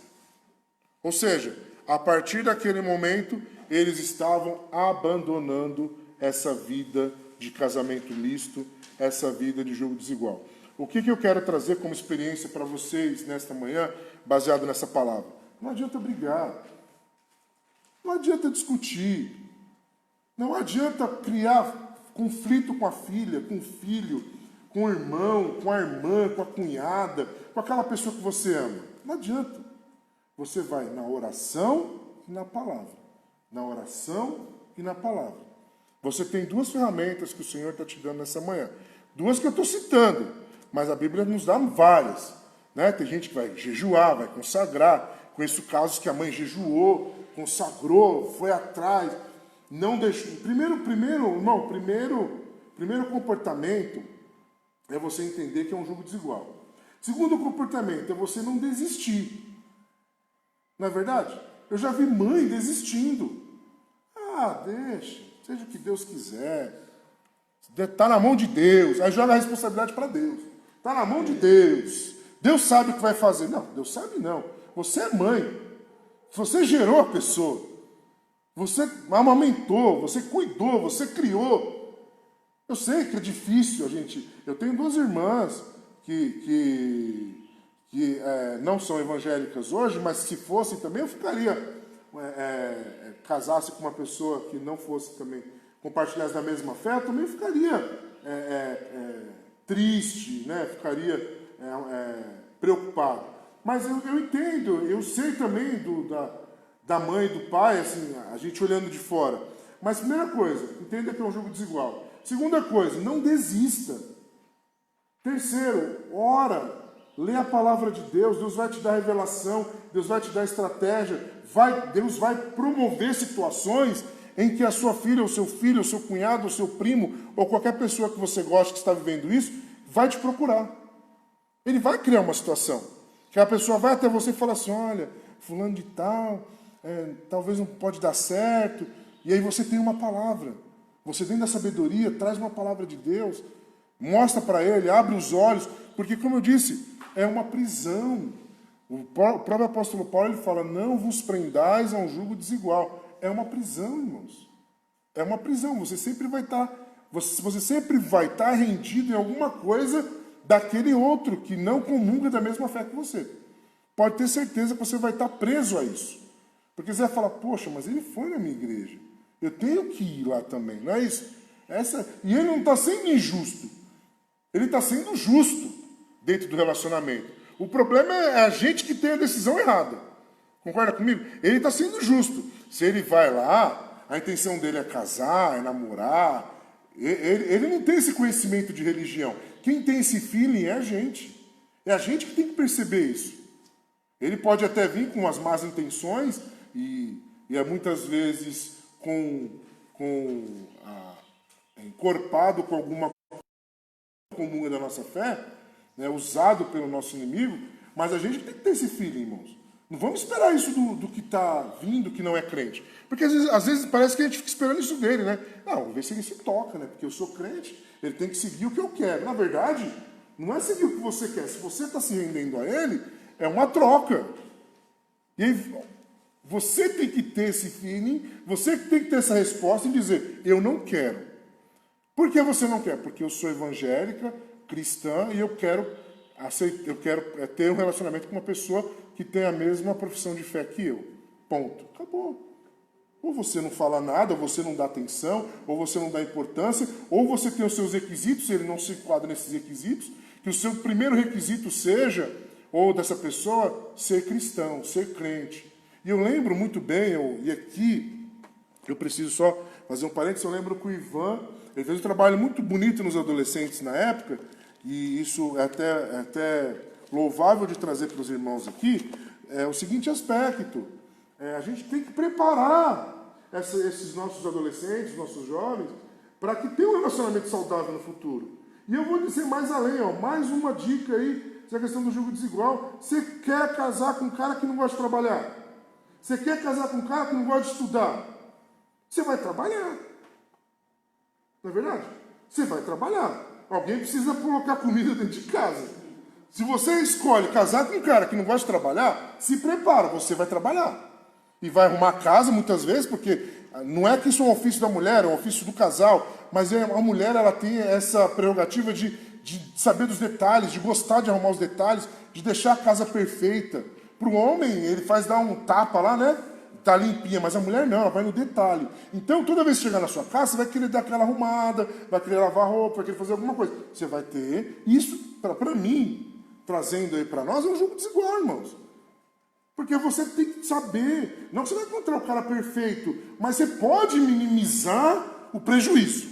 Ou seja, a partir daquele momento, eles estavam abandonando essa vida de casamento misto, essa vida de julgo desigual. O que eu quero trazer como experiência para vocês nesta manhã, baseado nessa palavra? Não adianta brigar, não adianta discutir, não adianta criar conflito com a filha, com o filho, com o irmão, com a irmã, com a cunhada, com aquela pessoa que você ama. Não adianta. Você vai na oração e na palavra. Na oração e na palavra. Você tem duas ferramentas que o Senhor está te dando nessa manhã. Duas que eu estou citando, mas a Bíblia nos dá várias. Né? Tem gente que vai jejuar, vai consagrar. Conheço casos que a mãe jejuou, consagrou, foi atrás, não deixou. Primeiro comportamento é você entender que é um jogo desigual. Segundo comportamento é você não desistir. Não é verdade? Eu já vi mãe desistindo. Ah, deixa, seja o que Deus quiser. Está na mão de Deus. Aí joga a responsabilidade para Deus. Está na mão de Deus. Deus sabe o que vai fazer. Não, Deus sabe não. Você é mãe. Você gerou a pessoa. Você amamentou, você cuidou, você criou. Eu sei que é difícil, gente. Eu tenho duas irmãs que não são evangélicas hoje, mas se fossem também, eu ficaria, casasse com uma pessoa que não fosse também, compartilhasse da mesma fé, eu também ficaria triste, né? Ficaria preocupado. Mas eu entendo, eu sei também da mãe e do pai, assim, a gente olhando de fora. Mas primeira coisa, entenda que é um jogo desigual. Segunda coisa, não desista. Terceiro, ora. Lê a palavra de Deus, Deus vai te dar revelação, Deus vai te dar estratégia, Deus vai promover situações em que a sua filha, o seu filho, o seu cunhado, o seu primo, ou qualquer pessoa que você gosta que está vivendo isso, vai te procurar. Ele vai criar uma situação, que a pessoa vai até você e fala assim, olha, fulano de tal, talvez não pode dar certo, e aí você tem uma palavra. Você dentro da sabedoria, traz uma palavra de Deus, mostra para ele, abre os olhos, porque como eu disse, é uma prisão. O próprio apóstolo Paulo ele fala, não vos prendais a um jugo desigual. É uma prisão, irmãos. É uma prisão. Você sempre vai estar rendido em alguma coisa daquele outro que não comunga da mesma fé que você. Pode ter certeza que você vai estar preso a isso. Porque você vai falar, poxa, mas ele foi na minha igreja. Eu tenho que ir lá também, não é isso? E ele não está sendo injusto. Ele está sendo justo dentro do relacionamento. O problema é a gente que tem a decisão errada. Concorda comigo? Ele está sendo justo. Se ele vai lá, a intenção dele é casar, é namorar, Ele não tem esse conhecimento de religião. Quem tem esse feeling é a gente. É a gente que tem que perceber isso. Ele pode até vir com as más intenções e é muitas vezes encorpado com alguma comum da nossa fé, né, usado pelo nosso inimigo, mas a gente tem que ter esse feeling, irmãos. Não vamos esperar isso do que está vindo, que não é crente. Porque às vezes parece que a gente fica esperando isso dele, né? Não, vamos ver se ele se toca, né? Porque eu sou crente, ele tem que seguir o que eu quero. Na verdade, não é seguir o que você quer. Se você está se rendendo a ele, é uma troca. E aí, você tem que ter esse feeling, você tem que ter essa resposta e dizer, eu não quero. Por que você não quer? Porque eu sou evangélica, cristã, e eu quero ter um relacionamento com uma pessoa que tem a mesma profissão de fé que eu. Ponto. Acabou. Ou você não fala nada, ou você não dá atenção, ou você não dá importância, ou você tem os seus requisitos, e ele não se enquadra nesses requisitos, que o seu primeiro requisito seja, ou dessa pessoa, ser cristão, ser crente. E eu lembro muito bem, e aqui eu preciso só fazer um parênteses, eu lembro que o Ivan, ele fez um trabalho muito bonito nos adolescentes na época, e isso é até louvável de trazer para os irmãos aqui, é o seguinte aspecto, a gente tem que preparar esses nossos adolescentes, nossos jovens, para que tenham um relacionamento saudável no futuro. E eu vou dizer mais além, mais uma dica aí, essa questão do julgo desigual. Você quer casar com um cara que não gosta de trabalhar? Você quer casar com um cara que não gosta de estudar? Você vai trabalhar. Não é verdade? Você vai trabalhar. Alguém precisa colocar comida dentro de casa. Se você escolhe casar com um cara que não gosta de trabalhar, se prepara, você vai trabalhar. E vai arrumar casa muitas vezes, porque não é que isso é um ofício da mulher, é um ofício do casal, mas a mulher ela tem essa prerrogativa de saber dos detalhes, de gostar de arrumar os detalhes, de deixar a casa perfeita. Para o homem, ele faz dar um tapa lá, né? Tá limpinha, mas a mulher não, ela vai no detalhe. Então, toda vez que chegar na sua casa, você vai querer dar aquela arrumada, vai querer lavar roupa, vai querer fazer alguma coisa. Você vai ter isso, para mim, trazendo aí para nós, é um jogo desigual, irmãos. Porque você tem que saber, não que você vai encontrar o cara perfeito, mas você pode minimizar o prejuízo.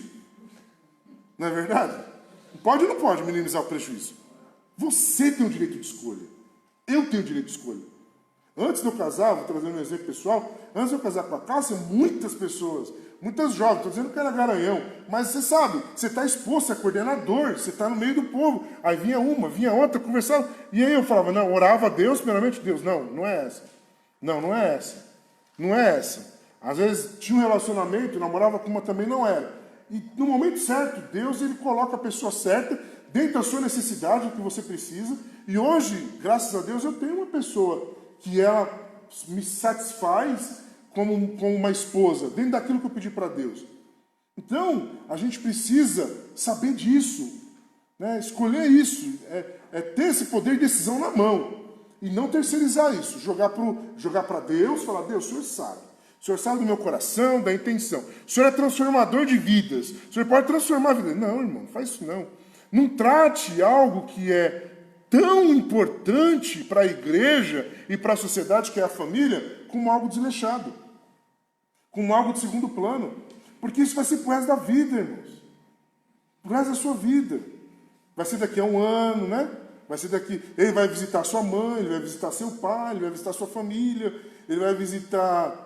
Não é verdade? Pode ou não pode minimizar o prejuízo? Você tem o direito de escolha. Eu tenho o direito de escolha. Antes de eu casar, vou trazer um exemplo pessoal, antes de eu casar com a Cássia, muitas pessoas, muitas jovens, estou dizendo que era garanhão, mas você sabe, você está exposto, é coordenador, você está no meio do povo. Aí vinha uma, vinha outra, conversava, e aí eu falava, não, orava a Deus, primeiramente Deus. Não, não é essa. Não é essa. Não é essa. Às vezes tinha um relacionamento, namorava com uma também, não era. E no momento certo, Deus ele coloca a pessoa certa, dentro da sua necessidade, o que você precisa. E hoje, graças a Deus, eu tenho uma pessoa que ela me satisfaz como uma esposa, dentro daquilo que eu pedi para Deus. Então, a gente precisa saber disso, né? Escolher isso, ter esse poder de decisão na mão, e não terceirizar isso, jogar para Deus, falar, Deus, o Senhor sabe do meu coração, da intenção, o Senhor é transformador de vidas, o Senhor pode transformar a vida. Não, irmão, não faz isso não. Não trate algo que é tão importante para a igreja e para a sociedade, que é a família, como algo desleixado, como algo de segundo plano. Porque isso vai ser pro resto da vida, irmãos. Pro resto da sua vida. Vai ser daqui a um ano, né? Vai ser daqui... Ele vai visitar sua mãe, ele vai visitar seu pai, ele vai visitar sua família, ele vai visitar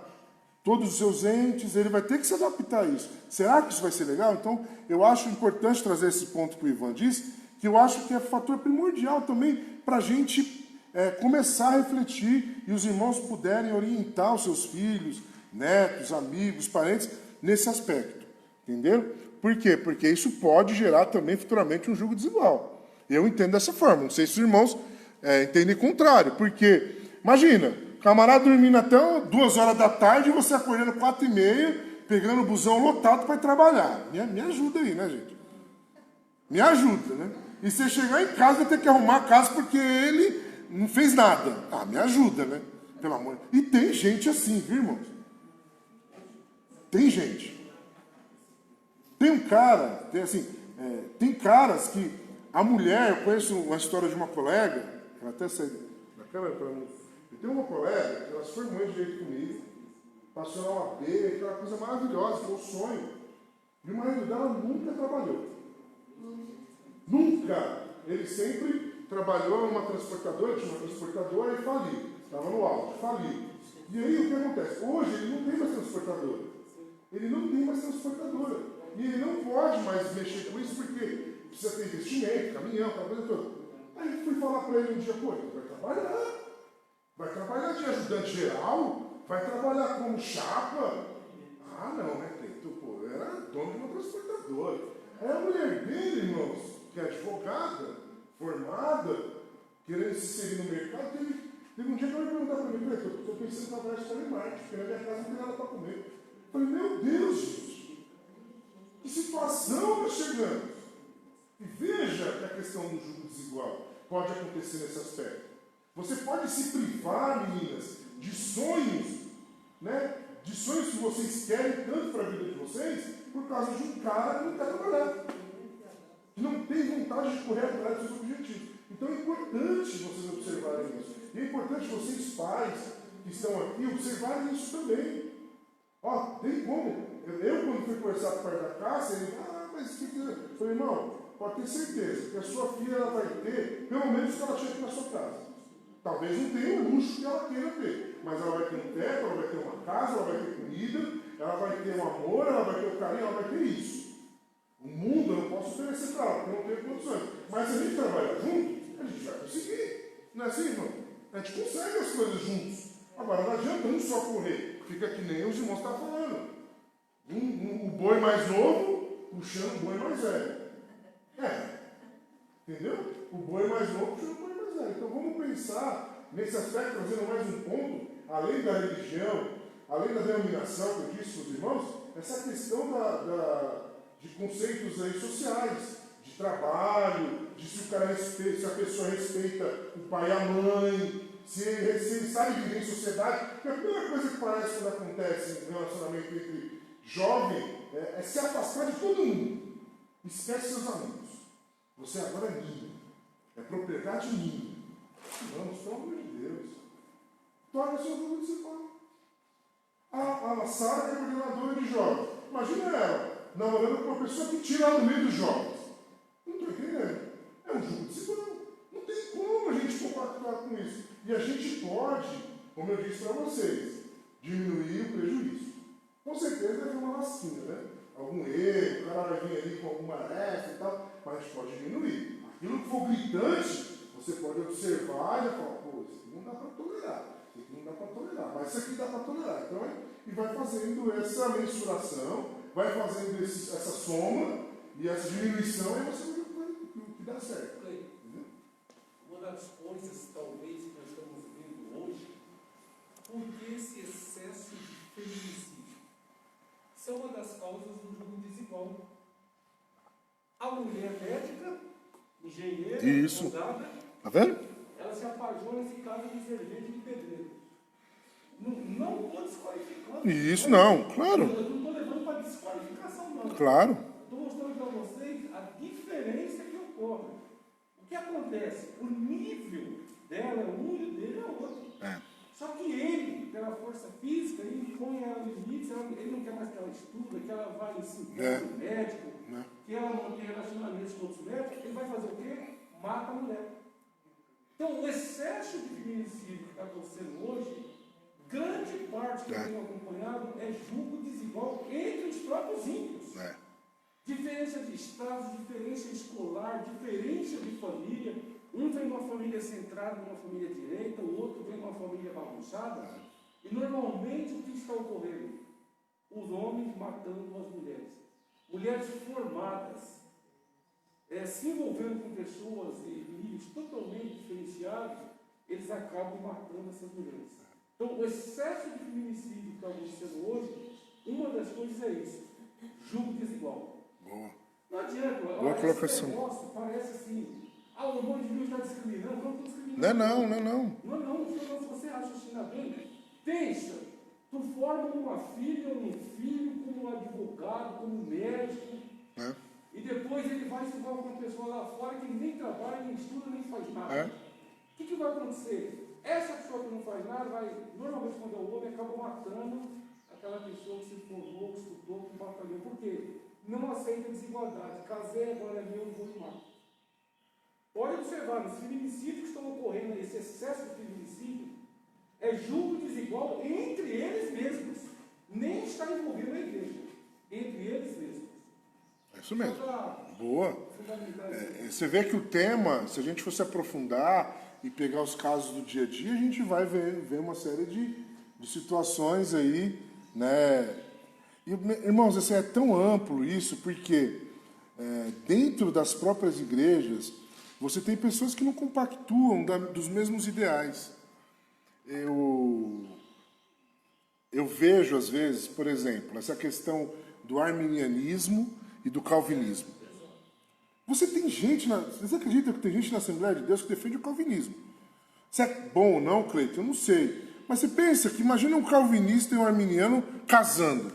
todos os seus entes, ele vai ter que se adaptar a isso. Será que isso vai ser legal? Então, eu acho importante trazer esse ponto que o Ivan disse, que eu acho que é fator primordial também para a gente começar a refletir e os irmãos puderem orientar os seus filhos, netos, amigos, parentes, nesse aspecto. Entenderam? Por quê? Porque isso pode gerar também futuramente um julgo desigual. Eu entendo dessa forma. Não sei se os irmãos entendem o contrário. Porque, imagina, camarada dormindo até 2 horas da tarde e você acordando 4h30, pegando o busão lotado para ir trabalhar. Me ajuda aí, né, gente? Me ajuda, né? E você chegar em casa e ter que arrumar a casa porque ele não fez nada. Me ajuda, né? Pelo amor. E tem gente assim, viu, irmãos? Tem gente. Tem um cara, tem caras que a mulher, eu conheço uma história de uma colega, ela até saiu da câmera para mim. Eu tenho uma colega que ela se formou de direito comigo, passou na OAB, aquela coisa maravilhosa, que é um sonho. E o marido dela nunca trabalhou. Nunca. Ele sempre trabalhou numa transportadora, tinha uma transportadora e faliu. Estava no auge, faliu. E aí o que acontece? Hoje ele não tem mais transportadora. Ele não tem mais transportadora. E ele não pode mais mexer com isso porque precisa ter investimento, caminhão, aquela coisa toda. Aí eu fui falar para ele um dia, pô, ele vai trabalhar. Vai trabalhar de ajudante geral? Vai trabalhar como chapa? Ah, não, né, Cleiton? Pô, eu era dono de uma transportadora. Aí a mulher dele, irmãos, que é advogada, formada, querendo se inserir no mercado, teve um dia que ela me perguntar para mim, Cleiton, eu estou pensando em trabalhar de telemarketing, porque na minha casa não tem nada para comer. Eu falei, meu Deus, gente, que situação nós chegamos. E veja que a questão do jugo desigual pode acontecer nesse aspecto. Você pode se privar, meninas, de sonhos, né? De sonhos que vocês querem tanto para a vida de vocês, por causa de um cara que não quer trabalhar, que não tem vontade de correr atrás dos seus objetivos. Então é importante vocês observarem isso. E é importante vocês, pais, que estão aqui, observarem isso também. Ó, tem como. Eu quando fui conversar com o pai da Cássia, ele falou, mas o que que... Eu falei, irmão, pode ter certeza que a sua filha ela vai ter, pelo menos que ela chegue na sua casa. Talvez não tenha o luxo que ela queira ter, mas ela vai ter um teto, ela vai ter uma casa, ela vai ter comida, ela vai ter um amor, ela vai ter um carinho, ela vai ter isso. O mundo eu não posso oferecer para ela, porque eu não tenho condições. Mas se a gente trabalhar junto, a gente vai conseguir. Não é assim, irmão? A gente consegue as coisas juntos. Agora, não adianta um só correr. Fica que nem os irmãos estão falando. O boi mais novo puxando o boi mais velho. Entendeu? O boi mais novo puxando o boi mais velho. Então vamos pensar nesse aspecto, trazendo mais um ponto, além da religião, além da denominação que eu disse para os irmãos, essa questão de conceitos aí sociais, de trabalho, de se o cara respeita, se a pessoa respeita o pai e a mãe, se ele sabe viver em sociedade. Porque a primeira coisa que parece quando acontece no relacionamento entre jovem é se afastar de todo mundo. Esquece seus amigos. Você agora é minha. É propriedade minha. Vamos, pelo amor de Deus. Torna seu jogo principal. A Sara é coordenadora de jovens. Imagina ela namorando com uma pessoa que tira ela do meio dos jovens. Não estou entendendo. É um jogo desigual. Não tem como a gente compactuar com isso. E a gente pode, como eu disse para vocês, diminuir o prejuízo. Com certeza vai ter uma lasquinha, né? Algum erro, o cara vai vir ali com alguma arefa e tal, mas a gente pode diminuir. Aquilo que for gritante, você pode observar e falar, pô, isso aqui não dá para tolerar. Isso aqui não dá para tolerar, mas isso aqui dá para tolerar. Então, e vai fazendo essa mensuração, vai fazendo essa soma e essa diminuição, e você vai o que dá certo. Entendeu? Uma das coisas, talvez, que nós estamos vendo hoje, por que esse excesso de feminicídio? Isso é uma das causas do jogo desigual. A mulher médica, engenheira, advogada, tá vendo? ela se apaixona e se casa de servente de pedreiro. Não estou desqualificando. Isso não, claro. Eu não estou levando para desqualificação, não. Claro. Estou mostrando para vocês a diferença que ocorre. O que acontece? O nível dela é um e o dele é outro. Só que ele, pela força física, ele impõe ela limites, ele não quer mais que ela estuda, que ela vá em sintomas médico, que ela mantenha relacionamentos com outros médicos, ele vai fazer o quê? Mata a mulher. Então, o excesso de feminicídio que está acontecendo hoje, grande parte que eu tenho acompanhado é julgo desigual entre os próprios índios. Diferença de estado, diferença escolar, diferença de família. Um vem de uma família centrada, de uma família direita, o outro vem de uma família bagunçada. E normalmente o que está ocorrendo? Os homens matando as mulheres. Mulheres formadas, se envolvendo com pessoas de níveis totalmente diferenciados, eles acabam matando essas mulheres. Então, o excesso de feminicídio que está acontecendo hoje, uma das coisas é isso: julgo desigual. Boa. Não adianta, Boa colocação. esse negócio parece assim, o irmão de Deus está discriminando, não estou discriminando. Não. Se você raciocina bem, pensa, tu forma uma filha, um filho, como advogado, como médico, e depois ele vai se envolver com uma pessoa lá fora que nem trabalha, nem estuda, nem faz nada. O que vai acontecer? Essa pessoa que não faz nada, normalmente quando é o homem, acaba matando aquela pessoa que se formou, que estudou, que batalhou. Por quê? não aceita desigualdade. Casei, agora é meu, não vou mais. Pode observar, os feminicídios que estão ocorrendo, esse excesso de feminicídio, é julgo desigual entre eles mesmos. Nem está envolvido a igreja. Entre eles mesmos. É isso mesmo. Boa. Você vê que o tema, se a gente fosse aprofundar e pegar os casos do dia a dia, a gente vai ver uma série de situações aí, né? E, irmãos, assim, é tão amplo isso, porque dentro das próprias igrejas, você tem pessoas que não compactuam dos mesmos ideais. Eu vejo, às vezes, por exemplo, essa questão do arminianismo e do calvinismo. Você acredita que tem gente na Assembleia de Deus que defende o calvinismo? Se é bom ou não, Cleiton, eu não sei. Mas você pensa que imagina um calvinista e um arminiano casando.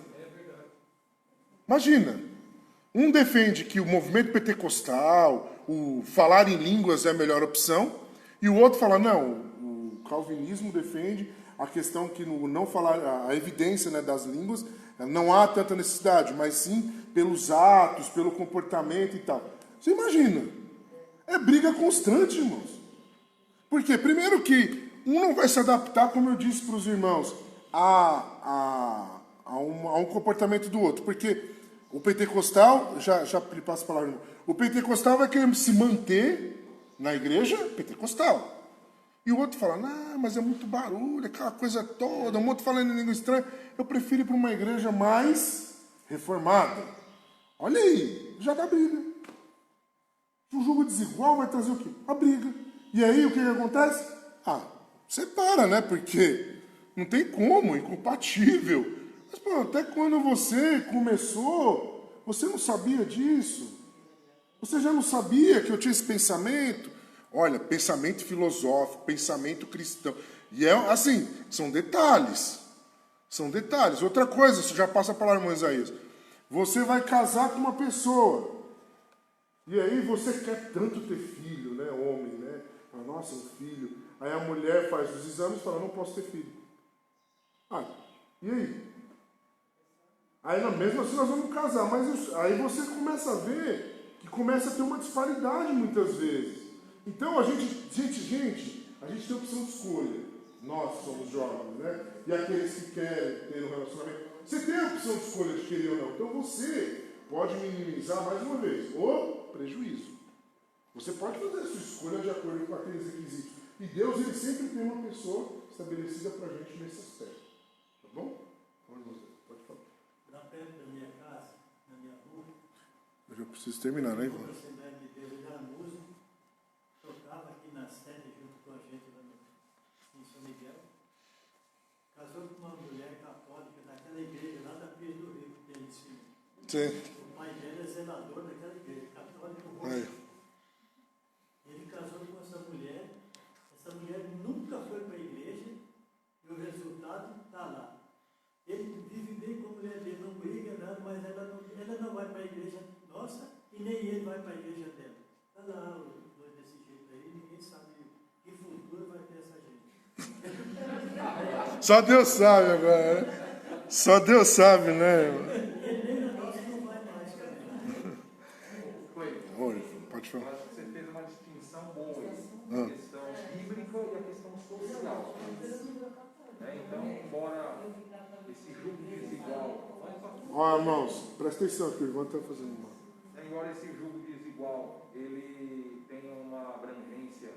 Imagina. Um defende que o movimento pentecostal, o falar em línguas é a melhor opção, e o outro fala, não, o calvinismo defende a questão que no não falar, a evidência, né, das línguas, não há tanta necessidade, mas sim pelos atos, pelo comportamento e tal. Você imagina. É briga constante, irmãos. Por quê? Primeiro que um não vai se adaptar, como eu disse para os irmãos, a um comportamento do outro. Porque o pentecostal, já lhe passo a palavra, irmão. O pentecostal vai querer se manter na igreja pentecostal. E o outro fala, não, mas é muito barulho, aquela coisa toda, um outro falando em língua estranha. Eu prefiro ir para uma igreja mais reformada. Olha aí, já dá briga. O julgo desigual vai trazer o quê? A briga. E aí, o que acontece? Separa, né? Porque não tem como, incompatível. Mas, pô, até quando você começou, você não sabia disso? Você já não sabia que eu tinha esse pensamento? Olha, pensamento filosófico, pensamento cristão. E é assim, são detalhes. São detalhes. Outra coisa, você já passa a palavra, irmão Isaías. Você vai casar com uma pessoa. E aí você quer tanto ter filho, né? Homem, né? Fala, nossa, um filho. Aí a mulher faz os exames e fala, não posso ter filho. E aí? Aí mesmo assim nós vamos casar. Mas aí você começa a ver que começa a ter uma disparidade muitas vezes. Então a gente tem opção de escolha. Nós somos jovens, né? E aqueles que querem ter um relacionamento. Você tem a opção de escolha de querer ou não. Então você pode minimizar, mais uma vez, o prejuízo. Você pode fazer a sua escolha de acordo com aqueles requisitos. E Deus, ele sempre tem uma pessoa estabelecida para a gente nesse aspecto. Tá bom? Pode falar. Lá perto da minha casa, na minha rua, Eu já preciso terminar, né, Ivan? tocava aqui na sede junto com a gente lá em São Miguel. Casou com uma mulher católica daquela igreja lá da Pia do Rio, que tem em cima. Sim. O pai dele é zelador daquela igreja, católico. Ele casou com essa mulher nunca foi para a igreja e o resultado está lá. Ele vive bem com a mulher dele, não briga nada, mas ela não vai para a igreja nossa e nem ele vai para a igreja dela. Está lá os dois desse jeito aí, ninguém sabe que futuro vai ter essa gente. Só Deus sabe agora, né? Só Deus sabe, né? Ele nem na nossa não vai mais, cara. Oi, pode Eu falar. acho que você fez uma distinção boa aí. A questão bíblica e a questão social. Então, embora esse julgo desigual... Ó, irmãos, presta atenção aqui, o irmão está fazendo mal. Embora esse julgo desigual ele tenha uma abrangência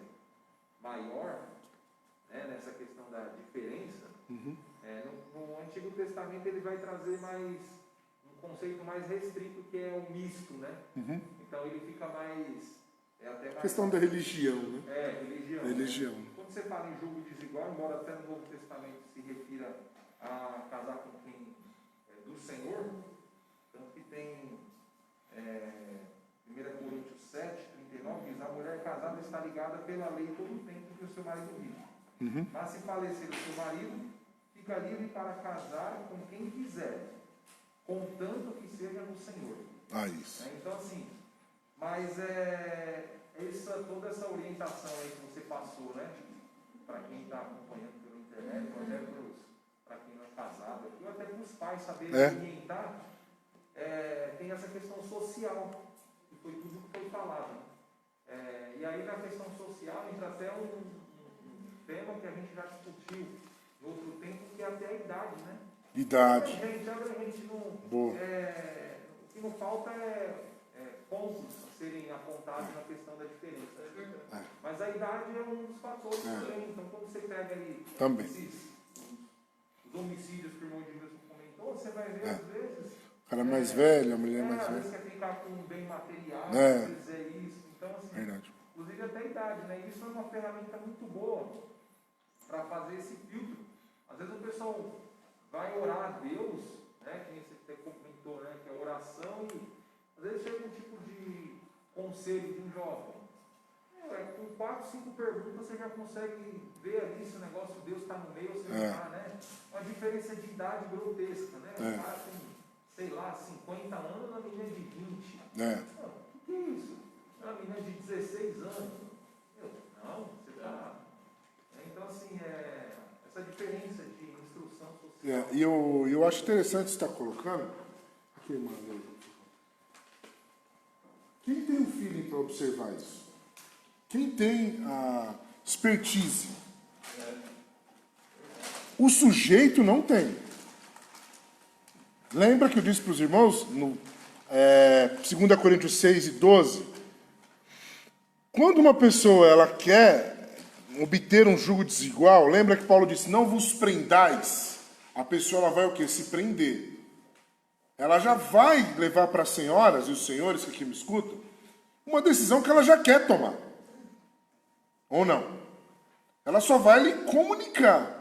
maior, né, nessa questão da diferença, no Antigo Testamento ele vai trazer um conceito mais restrito, que é o misto, né? Então ele fica mais... até mais Questão da religião, né? Religião. Quando você fala em julgo desigual, embora até no Novo Testamento se refira a casar com quem é do Senhor, tanto que tem 1 Coríntios 7, 39, diz, a mulher casada está ligada pela lei todo o tempo que o seu marido vive. Mas se falecer o seu marido, fica livre para casar com quem quiser, contanto que seja no Senhor. Isso. Então assim, mas toda essa orientação aí que você passou, né? Para quem está acompanhando pela internet, ou até para quem não é casado, ou até para os pais saberem orientar, tem essa questão social, que foi tudo que foi falado. E aí na questão social entra até um tema que a gente já discutiu no outro tempo, que é até a idade, né? Idade. A gente não, Boa. o que não falta é pontos a serem apontados na questão da diferença. Mas a idade é um dos fatores também. Então, quando você pega ali os homicídios que o irmão de Wilson comentou, você vai ver, às vezes... O cara mais velho, a mulher mais às velha. vezes quer ficar com um bem material, às vezes é isso. Então, assim, Verdade. inclusive até a idade, né? Isso é uma ferramenta muito boa para fazer esse filtro. Às vezes o pessoal vai orar a Deus, né? Que você até comentou, né? Que é oração, e às vezes chega um tipo de conselho de um jovem. Com 4, 5 perguntas você já consegue ver ali se o negócio de Deus está no meio ou se não está, né? Uma diferença de idade grotesca, né? O cara tem, sei lá, 50 anos, uma menina de 20. O que é isso? Uma menina de 16 anos. Não, você está... Então, assim, essa diferença de instrução social. E eu acho interessante você estar colocando. Aqui, mano. Quem tem um feeling para observar isso? Quem tem a expertise? O sujeito não tem. Lembra que eu disse para os irmãos, no 2 Coríntios 6 e 12, quando uma pessoa ela quer obter um jugo desigual, lembra que Paulo disse, não vos prendais. A pessoa ela vai o quê? Se prender. Ela já vai levar para as senhoras e os senhores que aqui me escutam uma decisão que ela já quer tomar. Ou não? Ela só vai lhe comunicar.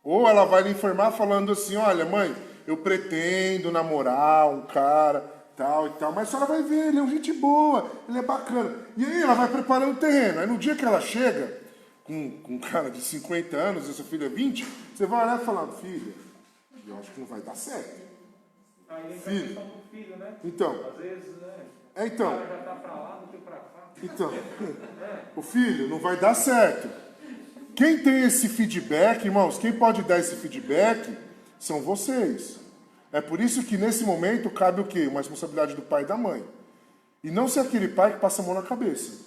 Ou ela vai lhe informar falando assim, olha, mãe, eu pretendo namorar um cara, tal e tal, mas a senhora vai ver, ele é um gente boa, ele é bacana. E aí ela vai preparando o terreno. Aí no dia que ela chega, com um cara de 50 anos, essa filha 20, você vai olhar e falar, filha, eu acho que não vai dar certo. Aí entra a questão do filho, né? Então. Às vezes, né? Então. O cara já está para lá do que para cá. Então, o filho, não vai dar certo. Quem tem esse feedback, irmãos, quem pode dar esse feedback são vocês. É por isso que nesse momento cabe o quê? Uma responsabilidade do pai e da mãe. E não ser aquele pai que passa a mão na cabeça.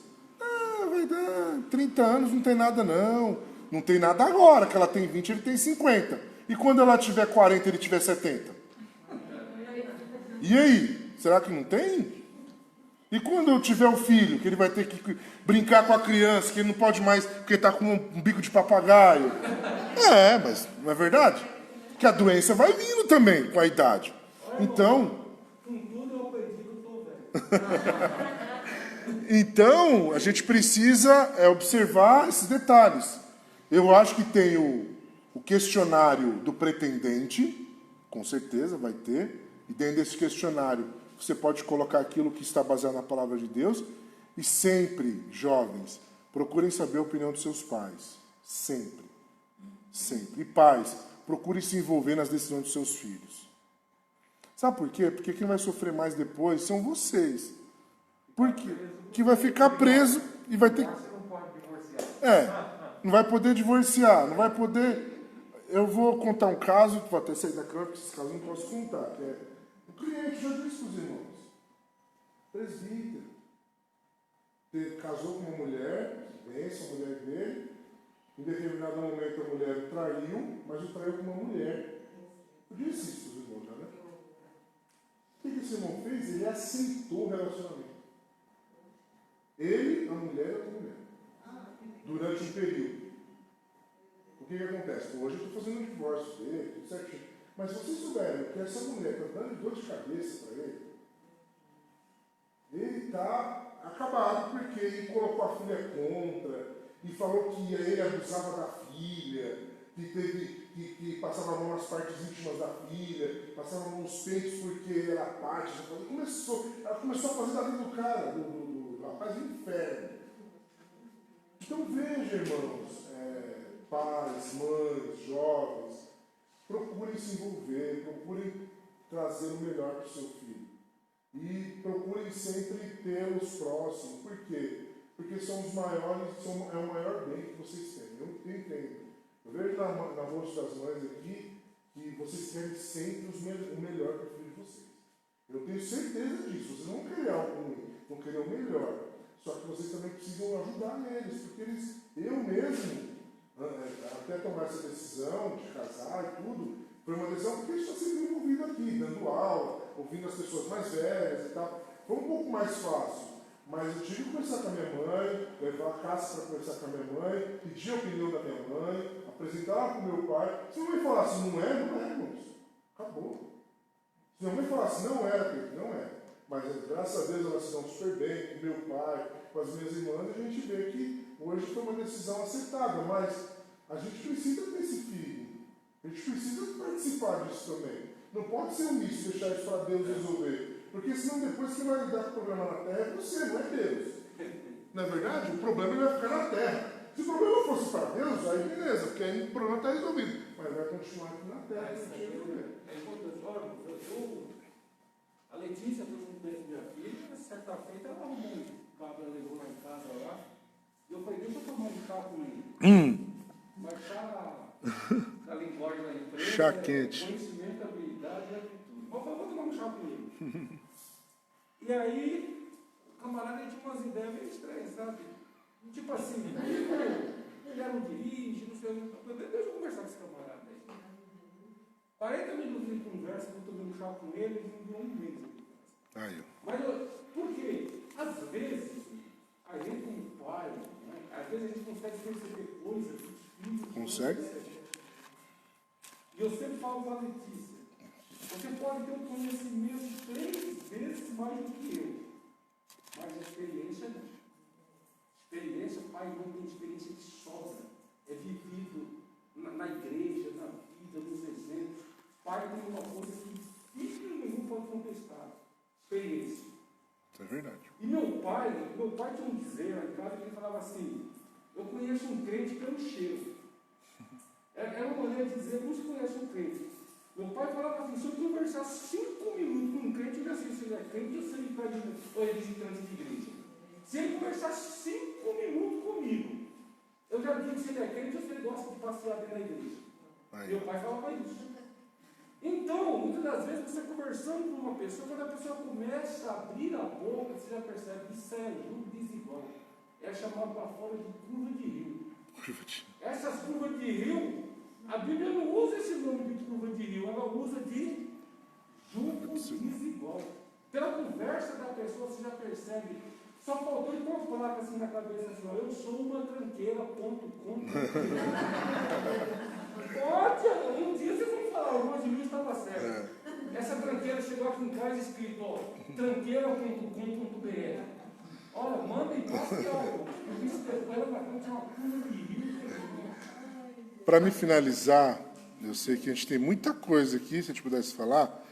Vai dar 30 anos, não tem nada não. Não tem nada agora, que ela tem 20, ele tem 50. E quando ela tiver 40, ele tiver 70? E aí? Será que não tem? E quando eu tiver um filho, que ele vai ter que brincar com a criança, que ele não pode mais, porque está com um bico de papagaio. Mas não é verdade? Que a doença vai vindo também com a idade. Então... Com tudo eu aprendi que eu estou velho. Então, a gente precisa observar esses detalhes. Eu acho que tem o questionário do pretendente, com certeza vai ter, e dentro desse questionário você pode colocar aquilo que está baseado na palavra de Deus. E sempre, jovens, procurem saber a opinião dos seus pais. Sempre. Sempre. E pais, procurem se envolver nas decisões dos seus filhos. Sabe por quê? Porque quem vai sofrer mais depois são vocês. Porque que vai ficar preso e vai ter... Você não pode divorciar. Não vai poder divorciar, não vai poder... Eu vou contar um caso, vou até sair da câmera, porque esses casos eu não posso contar, que é... O cliente já disse para os irmãos, presbítero, ele casou com uma mulher, essa mulher dele, em determinado momento a mulher o traiu, mas o traiu com uma mulher. Eu disse isso para os irmãos já, né? O que esse irmão fez? Ele aceitou o relacionamento. Ele, a mulher e a outra mulher. Durante um período. O que acontece? Hoje eu estou fazendo um divórcio dele, tudo certinho. Mas se vocês souberem que essa mulher está dando dor de cabeça para ele está acabado porque ele colocou a filha contra e falou que ele abusava da filha, que passava a mão nas partes íntimas da filha, passava a mão nos peitos porque ele era parte. Ela começou a fazer da vida do cara, do rapaz, um inferno. Então veja, irmãos, pais, mães, jovens, procurem se envolver, procurem trazer o melhor para o seu filho. E procurem sempre tê-los próximos. Por quê? Porque são os maiores, é o maior bem que vocês têm. Eu entendo. Eu vejo na rosto das mães aqui que vocês querem sempre o melhor para o filho de vocês. Eu tenho certeza disso. Vocês não vão querer algo ruim, vão querer o melhor. Só que vocês também precisam ajudar neles, porque eu mesmo, até tomar essa decisão de casar e tudo, foi uma decisão porque a gente está sempre envolvido aqui, dando aula, ouvindo as pessoas mais velhas e tal. Foi um pouco mais fácil. Mas eu tive que conversar com a minha mãe, levar a Cássia para conversar com a minha mãe, pedir a opinião da minha mãe, apresentar para o meu pai. Se minha mãe falasse não é, irmãos. Acabou. Se minha mãe falasse não é, não é. Mas graças a Deus elas se dão super bem com meu pai, com as minhas irmãs, e a gente vê que hoje foi uma decisão acertada, mas a gente precisa ter esse filho. A gente precisa participar disso também. Não pode ser um isso, deixar isso para Deus resolver. Porque senão depois quem vai lidar com o problema na terra é você, não é Deus. Não é verdade? O problema vai ficar na terra. Se o problema fosse para Deus, aí beleza, porque aí o problema está resolvido. Mas vai continuar aqui na terra. A Letícia, todo mundo conhece minha filha, certa feita ela arrumou um carro, ela levou lá em casa lá. E eu falei, deixa eu tomar um carro com ele. Mas a linguagem da empresa, chá quente. Conhecimento, habilidade e atitude. Vou tomar um chá com ele. E aí, o camarada tinha umas ideias meio estranhas, sabe? Tipo assim, ele era um dirige, não sei o que. Deixa eu conversar com esse camarada aí. 40 minutos de conversa, eu estou tomando chá com ele, ele não durou um mês. Mas por quê? Às vezes, a gente como pai, né, às vezes a gente consegue perceber coisas dos filhos. Consegue? E eu sempre falo para a Letícia, você pode ter um conhecimento 3 vezes mais do que eu, mas a experiência não. Experiência, pai não tem experiência de sobra. É vivido na igreja, na vida, nos exemplos. Pai tem uma coisa que filho nenhum pode contestar. Experiência. Isso é verdade. E meu pai tinha um dizer lá em casa que ele falava assim, eu conheço um crente pelo cheiro. Era uma maneira de dizer, não se conhece um crente. Meu pai falava assim, se eu conversar 5 minutos com um crente, eu já sei se ele é crente ou se ele é visitante de igreja. Se ele conversar 5 minutos comigo, eu já digo se ele é crente ou se ele gosta de passear dentro da igreja. Meu pai falava isso. Então, muitas das vezes, você conversando com uma pessoa, quando a pessoa começa a abrir a boca, você já percebe que isso é tudo desigual. É chamado lá fora de curva de rio. Essas curvas de rio, a Bíblia não usa esse nome de curva de rio, ela usa de jugo desigual. Pela conversa da pessoa, você já percebe. Só faltou ele pôr placa assim na cabeça, assim, ó, eu sou uma tranqueira, ponto. Pode, um dia vocês vão falar, o irmão de mim estava certo. Essa tranqueira chegou aqui em casa escrito, ó, tranqueira.com.br. Olha, manda e passa algo. Eu vi isso depois na frente, uma curva de rio. Para me finalizar, eu sei que a gente tem muita coisa aqui, se a gente pudesse falar,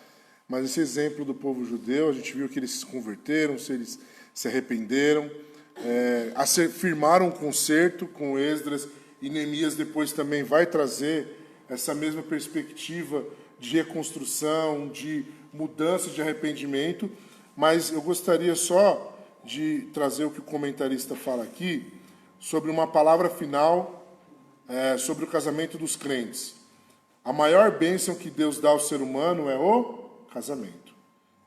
mas esse exemplo do povo judeu, a gente viu que eles se converteram, se eles se arrependeram, firmaram um concerto com Esdras, e Neemias depois também vai trazer essa mesma perspectiva de reconstrução, de mudança, de arrependimento, mas eu gostaria só de trazer o que o comentarista fala aqui, sobre uma palavra final, sobre o casamento dos crentes. A maior bênção que Deus dá ao ser humano é o casamento.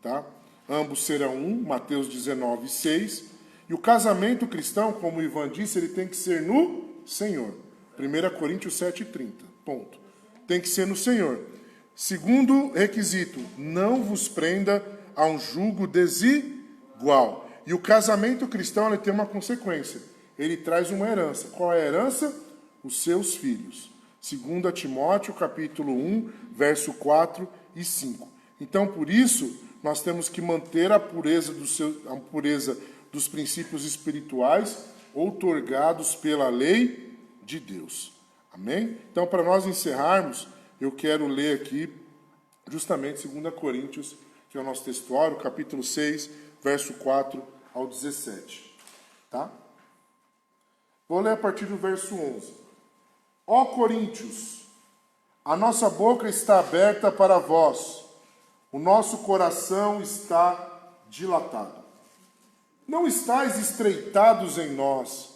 Tá? Ambos serão um, Mateus 19, 6. E o casamento cristão, como o Ivan disse, ele tem que ser no Senhor. 1 Coríntios 7, 30. Ponto. Tem que ser no Senhor. Segundo requisito, não vos prenda a um jugo desigual. E o casamento cristão ele tem uma consequência. Ele traz uma herança. Qual é a herança? Os seus filhos. 2 Timóteo, capítulo 1, verso 4 e 5. Então, por isso, nós temos que manter a pureza dos princípios espirituais outorgados pela lei de Deus. Amém? Então, para nós encerrarmos, eu quero ler aqui justamente 2 Coríntios, que é o nosso textuário, capítulo 6, verso 4 ao 17. Tá? Vou ler a partir do verso 11. Ó Coríntios, a nossa boca está aberta para vós, o nosso coração está dilatado. Não estáis estreitados em nós,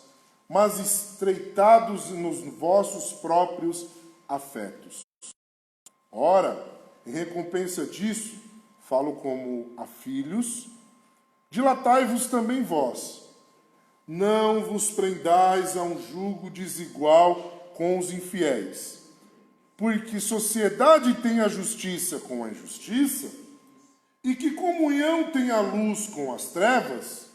mas estreitados nos vossos próprios afetos. Ora, em recompensa disso, falo como a filhos, dilatai-vos também vós. Não vos prendais a um jugo desigual com os infiéis. Porque sociedade tem a justiça com a injustiça, e que comunhão tem a luz com as trevas,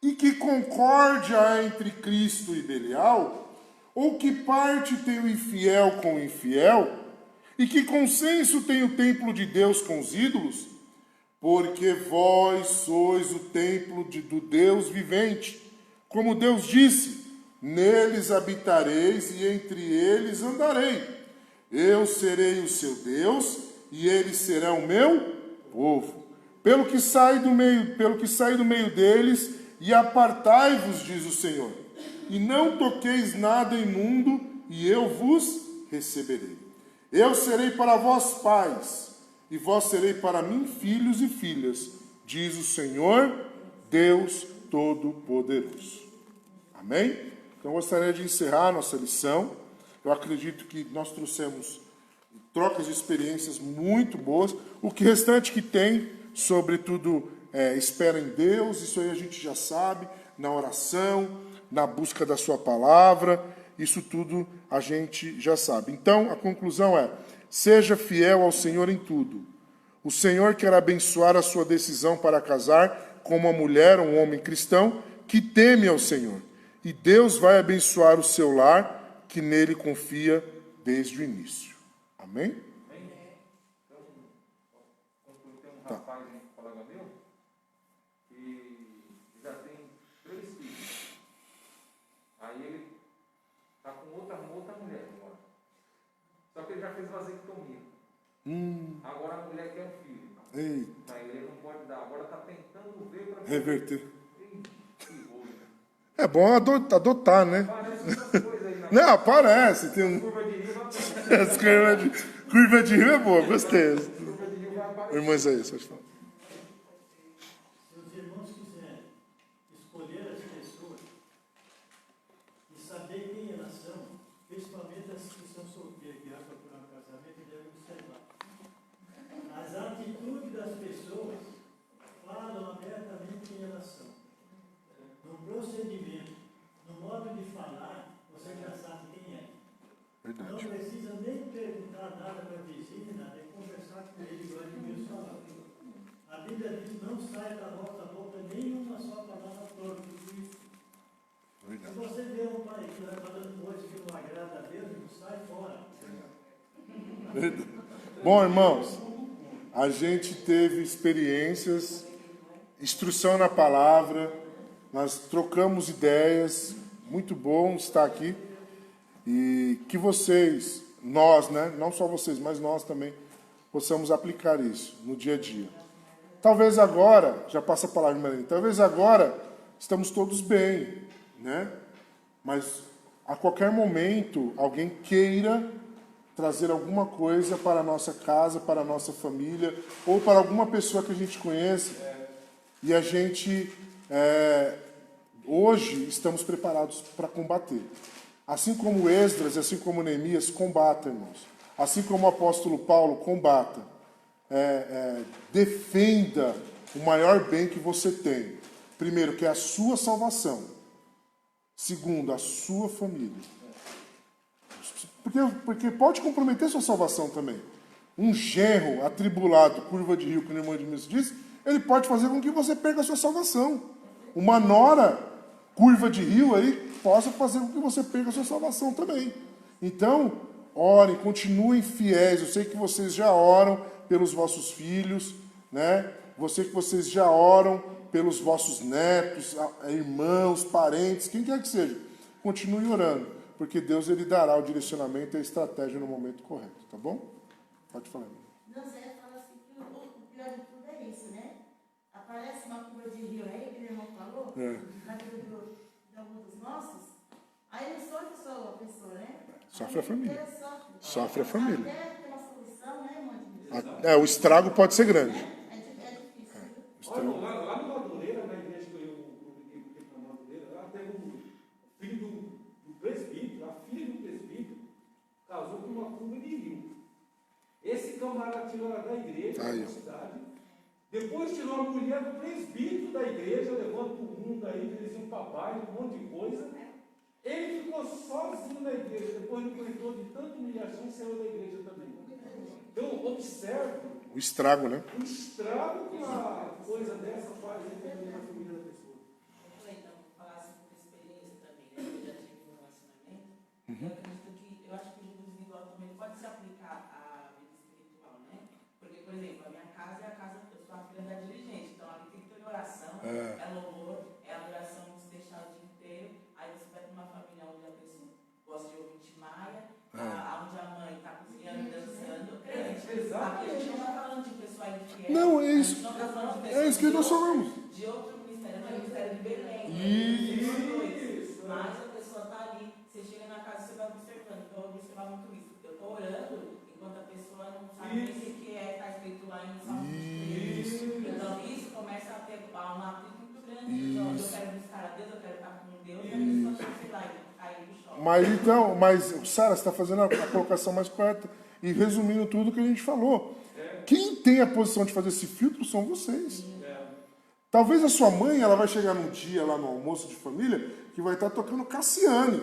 e que concórdia há entre Cristo e Belial, ou que parte tem o infiel com o infiel, e que consenso tem o templo de Deus com os ídolos? Porque vós sois o templo do Deus vivente. Como Deus disse, neles habitareis e entre eles andarei. Eu serei o seu Deus e eles serão o meu povo. Pelo que sai do meio deles, e apartai-vos, diz o Senhor, e não toqueis nada imundo, e eu vos receberei. Eu serei para vós pais, e vós serei para mim filhos e filhas, diz o Senhor, Deus Todo-Poderoso. Amém? Então eu gostaria de encerrar a nossa lição. Eu acredito que nós trouxemos trocas de experiências muito boas. O que restante que tem, sobretudo, espera em Deus, isso aí a gente já sabe, na oração, na busca da sua palavra, isso tudo a gente já sabe. Então, a conclusão é, seja fiel ao Senhor em tudo. O Senhor quer abençoar a sua decisão para casar com uma mulher ou um homem cristão que teme ao Senhor. E Deus vai abençoar o seu lar, que nele confia desde o início. Amém? Tem um rapaz em colega meu que já tem 3 filhos. Aí ele está com outra mulher agora. Só que ele já fez vasectomia. Agora a mulher quer um filho. Eita. Aí ele não pode dar. Agora está tentando ver para Reverter. Que É bom adotar, né? parece essas coisas aí na Não, aparece. Tem um... curva de rio. Essa curva de rio é boa, gostei. Curva de rio vai aparecer. Irmãs aí, só te falar. Se os irmãos quiserem escolher as pessoas e saber quem elas são, principalmente as que são solteiras, que já procuram casamento, devem observar. As atitudes das pessoas falam abertamente quem elas são. No procedimento, no modo de falar, você já sabe quem é. Verdade. Não precisa nem perguntar nada para a vizinha, nem conversar com ele, igual ele mesmo falou. A Bíblia diz, não sai da vossa boca nenhuma só palavra torta. Se você vê um pai que vai falando coisas que não agrada a Deus, sai fora. Bom, irmãos, a gente teve experiências, instrução na palavra, nós trocamos ideias, muito bom estar aqui. E que vocês, nós, né, não só vocês, mas nós também, possamos aplicar isso no dia a dia. Talvez agora, já passa a palavra, Maria, talvez agora estamos todos bem, né? Mas a qualquer momento alguém queira trazer alguma coisa para a nossa casa, para a nossa família, ou para alguma pessoa que a gente conhece, e a gente, hoje, estamos preparados para combater. Assim como Esdras, assim como Neemias, combata, irmãos. Assim como o apóstolo Paulo, combata. Defenda o maior bem que você tem. Primeiro, que é a sua salvação. Segundo, a sua família. Porque pode comprometer sua salvação também. Um genro atribulado, curva de rio, que o irmão Edmilson disse, ele pode fazer com que você perca a sua salvação. Uma nora, curva de rio aí, possa fazer com que você perca a sua salvação também. Então, orem, continuem fiéis. Eu sei que vocês já oram pelos vossos filhos, né? Eu sei que vocês já oram pelos vossos netos, irmãos, parentes, quem quer que seja. Continue orando, porque Deus ele dará o direcionamento e a estratégia no momento correto, tá bom? Pode falar. Não, você fala assim que o pior de tudo é isso, né? Aparece uma curva de rio aí, que o irmão falou, na vida de alguns dos nossos, aí não sofre só a pessoa, né? Sofre a família. Sofre a Até família. ter uma solução, né, irmão? O estrago pode ser grande. É difícil. Olha, lá no Madureira, na igreja que eu fiquei na Madureira, lá teve um filho do presbítero, a filha do presbítero, casou com uma curva de rio. Esse camarada tirou ela da igreja, da cidade, Depois tirou a mulher do presbítero da igreja, levando para o mundo aí, que eles iam para baile, um monte de coisa. Ele ficou sozinho na igreja, depois não aguentou de tanta humilhação e saiu da igreja também. Então, observe O estrago, né? o estrago que uma coisa dessa faz dentro da família da pessoa. Então, falasse por experiência também, né? Eu já tive um relacionamento. Eu acredito que, eu acho que o jugo desigual também pode se aplicar à vida espiritual, né? Porque, por exemplo, a minha casa é a casa, eu sou a filha da dirigente, então ali tem que ter oração, é louvor, é adoração de se deixar o dia inteiro. Aí você vai para uma família onde a pessoa gosta de ouvir Timaya, onde a mãe está cozinhando, dançando. Aqui a gente não está falando de pessoal infiel. Não, é isso. Não está falando de É isso que nós falamos. de outro ministério, não é o ministério de Belém. Isso. Mas a pessoa está ali, você chega na casa e você vai observando. Então eu vou observar muito isso. Eu estou orando enquanto a pessoa não sabe nem o que é, está escrito lá em Salmo 23. Então isso começa a ter uma atrito muito grande. Então, eu quero buscar a Deus, eu quero estar com Deus, e a pessoa chega lá e cai no chão. Mas Sara, você está fazendo a colocação mais correta. E resumindo tudo que a gente falou. Quem tem a posição de fazer esse filtro são vocês. Talvez a sua mãe, ela vai chegar num dia lá no almoço de família, que vai estar tocando Cassiane.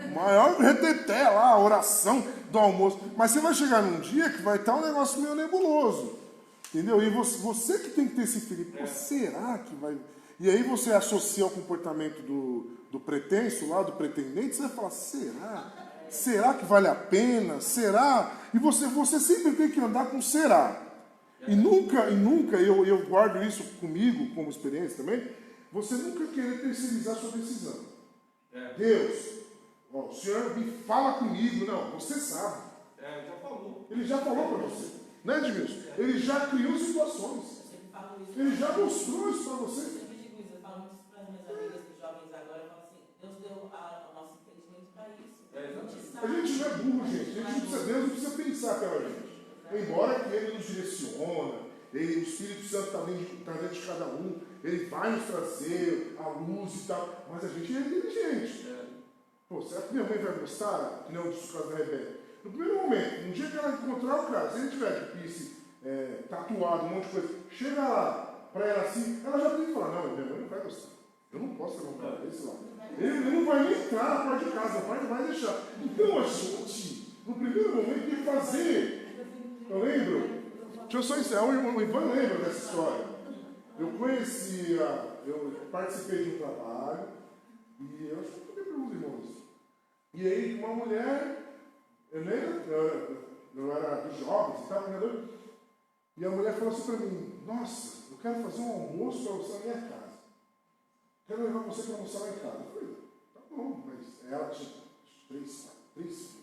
O maior reteté lá, a oração do almoço. Mas você vai chegar num dia que vai estar um negócio meio nebuloso. Entendeu? E você que tem que ter esse filho. Pô, será que vai... E aí você associa ao comportamento do pretenso lá, do pretendente, você vai falar, será? Será que vale a pena? Será? E você sempre tem que andar com será. E nunca, eu guardo isso comigo, como experiência também, você nunca querer terceirizar sua decisão. Deus, o Senhor me fala comigo. Não, você sabe. Já falou. Ele já falou para você. Né, Edmilson? Ele já criou situações. Ele já mostrou isso para você. Eu sempre digo isso, eu falo muito para as minhas amigas dos jovens agora, eu falo assim, Deus deu o nosso entendimento para isso. A gente não é burro, gente. A gente não precisa, Deus não precisa pensar pela gente. Embora que Ele nos direciona, o Espírito Santo está dentro de cada um, Ele vai nos trazer a luz e tal, mas a gente é inteligente. Pô, será que minha mãe vai gostar? Que não disse o caso da Rebeca. No primeiro momento, no dia que ela encontrar o cara, se ele tiver de piercing, tatuado, um monte de coisa, chega lá, para ela assim, ela já tem que falar, não, minha mãe não vai gostar. Eu não posso levar um cara desse lá. Ele não vai nem entrar na parte de casa, a parte vai deixar. Então a gente, no primeiro momento, tem que fazer. Eu lembro, deixa eu só encerrar, o Ivan lembra dessa história. Eu participei de um trabalho, e eu acho que eu falei para os irmãos. E aí, uma mulher, eu lembro, eu era dos jovens e tal, e a mulher falou assim para mim, nossa, eu quero fazer um almoço para você na minha casa. Quero levar você para almoçar lá em casa. Eu falei, tá bom, mas ela tinha três filhos.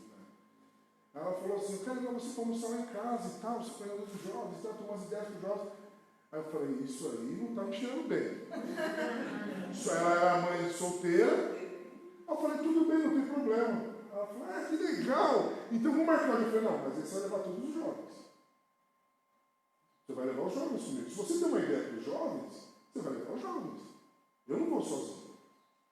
Ela falou assim, eu quero levar você para almoçar lá em casa e tal, você conhece os jovens e tal, tomar as ideias dos jovens. Aí eu falei, isso aí não está me cheirando bem. Ela era mãe solteira. Eu falei, tudo bem, não tem problema. Ela falou, que legal. Então vamos marcar. Eu falei, não, mas você vai levar todos os jovens. Você vai levar os jovens comigo. Se você tem uma ideia para os jovens, você vai levar os jovens. Eu não vou sozinho.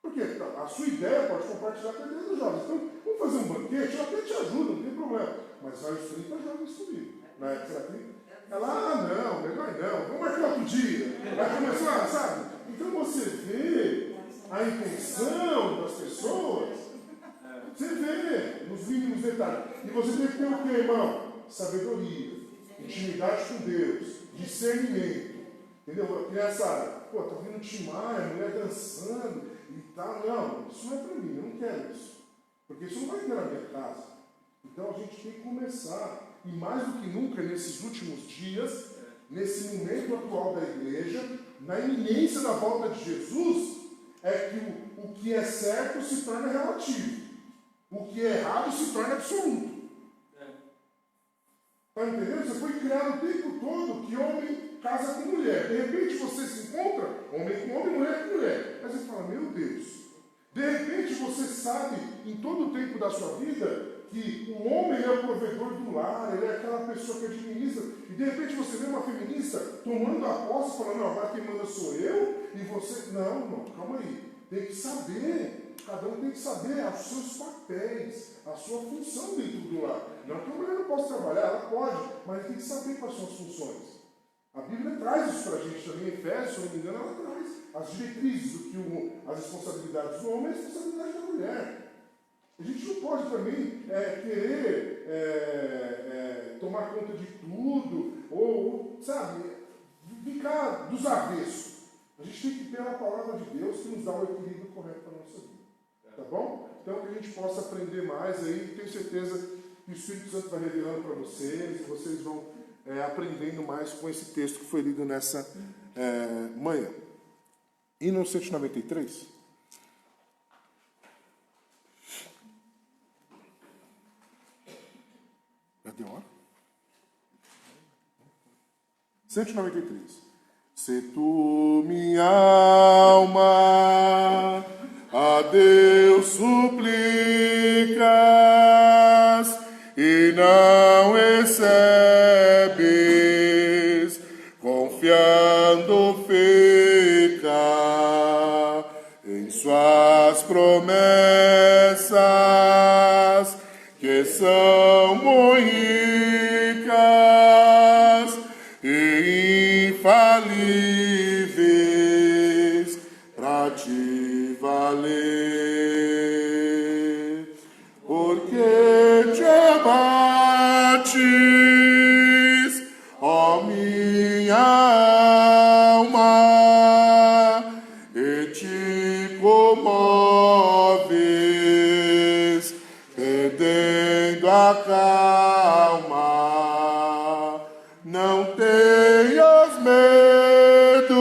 Porque a sua ideia pode compartilhar com a ideia dos jovens. Então, vamos fazer um banquete, eu até te ajudo, não tem problema. Mas vai os 30 jovens comigo. Na época era 30. Ela, não, melhor não, vamos marcar outro dia. Vai começar, sabe? Então você vê a intenção das pessoas, você vê nos mínimos detalhes. E você tem que ter o quê, irmão? Sabedoria, intimidade com Deus, discernimento. Entendeu? Criançada, pô, tá vindo Timaya, mulher dançando e tal. Não, isso não é para mim, eu não quero isso. Porque isso não vai ter na minha casa. Então a gente tem que começar. E mais do que nunca, nesses últimos dias, nesse momento atual da igreja, na iminência da volta de Jesus, é que o que é certo se torna relativo. O que é errado se torna absoluto. Está entendendo? Você foi criado o tempo todo que homem casa com mulher. De repente você se encontra homem com homem, mulher com mulher. Aí você fala, meu Deus. De repente você sabe, em todo o tempo da sua vida, que o homem é o provedor do lar, ele é aquela pessoa que administra. E de repente você vê uma feminista tomando a posse e falando, não, agora quem manda sou eu, e você... Não, calma aí. Tem que saber, cada um tem que saber os seus papéis, a sua função dentro do lar. Não que a mulher não possa trabalhar, ela pode, mas tem que saber quais são as funções. A Bíblia traz isso para a gente também, Efésios, se não me engano, ela traz as diretrizes, as responsabilidades do homem e a responsabilidade da mulher. A gente não pode também querer tomar conta de tudo, ou, sabe, ficar dos avessos. A gente tem que ter a palavra de Deus que nos dá o equilíbrio correto para a nossa vida. Tá bom? Então, que a gente possa aprender mais aí, tenho certeza que o Espírito Santo vai revelando para vocês, e vocês vão aprendendo mais com esse texto que foi lido nessa manhã. E no 193? Já deu hora? 193. Se tu, minha alma, a Deus suplicas e não recebes, confiando fica em suas promessas, que são muito ricas e infalíveis para te valer, porque te abates, ó minha alma, e te comoves, perdendo a calma. Não tenhas medo,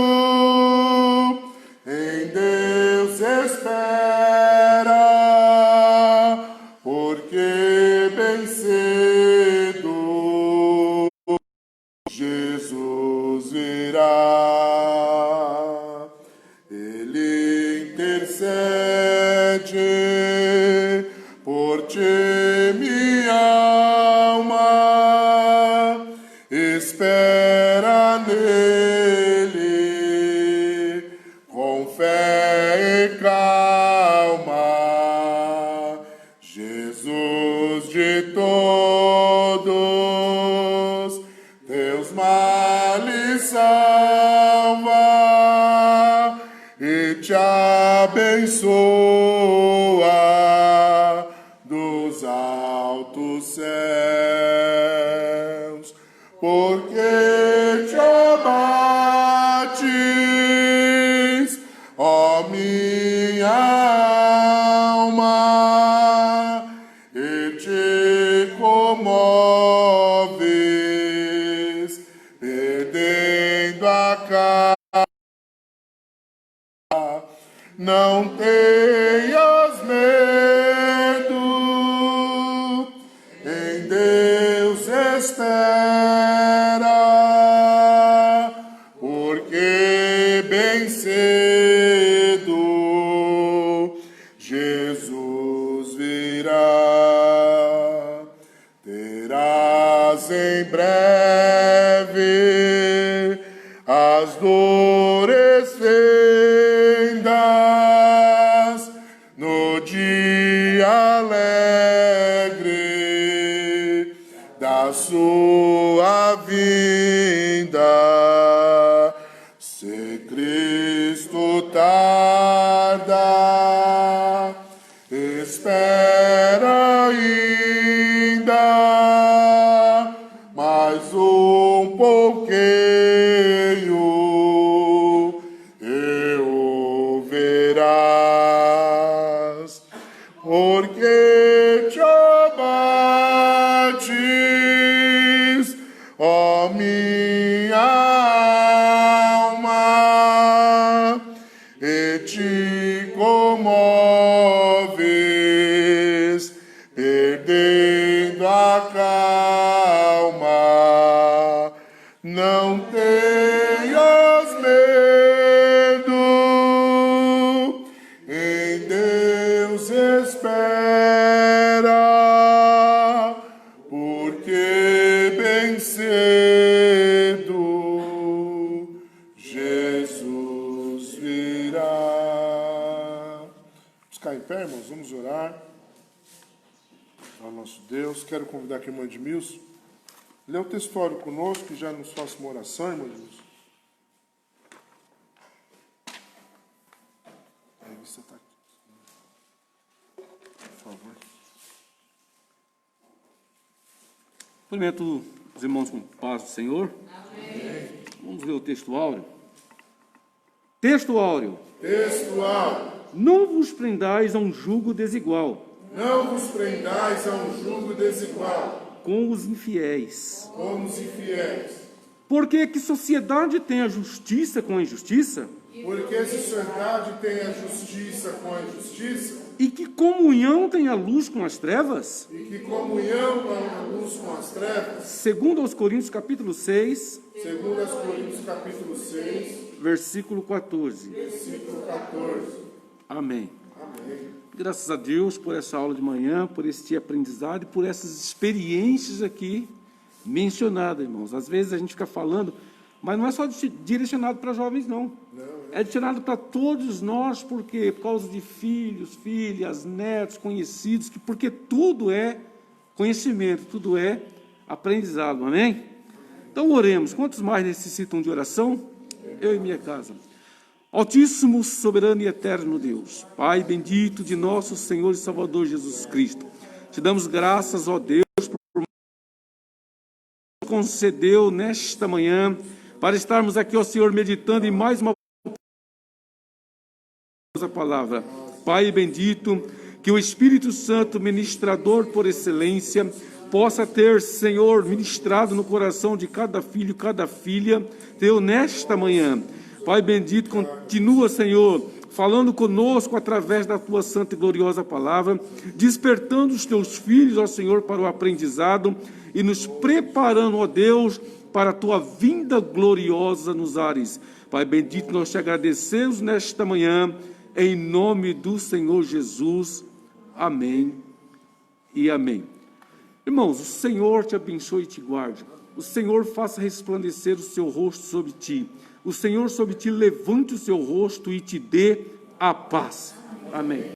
em Deus espera, porque bem cedo Jesus virá. Ele intercede por ti, minha alma, espera nele, com fé e calma. Jesus de todos teus males salva e te abençoa dos altos céus, porque te abates, ó minha alma, e te comoves, perdendo a calma. Não tenhas medo, em Deus espera, porque bem cedo Jesus virá. Terás em breve as dores fendas no dia alegre da sua vinda. Se Cristo tarda, espera ainda mais um pouquinho e o verás, porque te abates, ó minha alma, e te comoves, perdendo a calma. Não tenhas medo, em Deus espera, porque bem cedo Jesus virá. Vamos ficar em pé, irmãos? Vamos orar ao nosso Deus. Quero convidar aqui a irmã Edmilson Lê o textuário conosco e já nos faça uma oração, irmão Jesus. A revista está aqui. Por favor. Cumprimento os irmãos com paz do Senhor. Amém. Vamos ler o texto áureo. Texto áureo. Texto áureo. Não vos prendais a um jugo desigual. Não vos prendais a um jugo desigual Com os infiéis. com os infiéis. Porque que sociedade tem a justiça com a injustiça? Porque a sociedade tem a justiça com a injustiça, E que comunhão tem a luz com as trevas? e que comunhão com a luz com as trevas. Segundo aos Coríntios capítulo 6, Segundo as Coríntios capítulo 6, versículo 14. versículo 14. Amém. Amém. Graças a Deus por essa aula de manhã, por este aprendizado e por essas experiências aqui mencionadas, irmãos. Às vezes a gente fica falando, mas não é só direcionado para jovens, não. É direcionado para todos nós, por quê? Por causa de filhos, filhas, netos, conhecidos, porque tudo é conhecimento, tudo é aprendizado, amém? Então oremos. Quantos mais necessitam de oração? Eu e minha casa. Altíssimo, soberano e eterno Deus, Pai bendito de nosso Senhor e Salvador Jesus Cristo, te damos graças, ó Deus, por nos concedeu nesta manhã, para estarmos aqui, ó Senhor, meditando em mais uma palavra. Pai bendito, que o Espírito Santo, ministrador por excelência, possa ter, Senhor, ministrado no coração de cada filho, cada filha teu nesta manhã. Pai bendito, continua, Senhor, falando conosco através da tua santa e gloriosa palavra, despertando os teus filhos, ó Senhor, para o aprendizado e nos preparando, ó Deus, para a tua vinda gloriosa nos ares. Pai bendito, nós te agradecemos nesta manhã, em nome do Senhor Jesus. Amém e amém. Irmãos, o Senhor te abençoe e te guarde. O Senhor faça resplandecer o seu rosto sobre ti. O Senhor sobre ti levante o seu rosto e te dê a paz. Amém.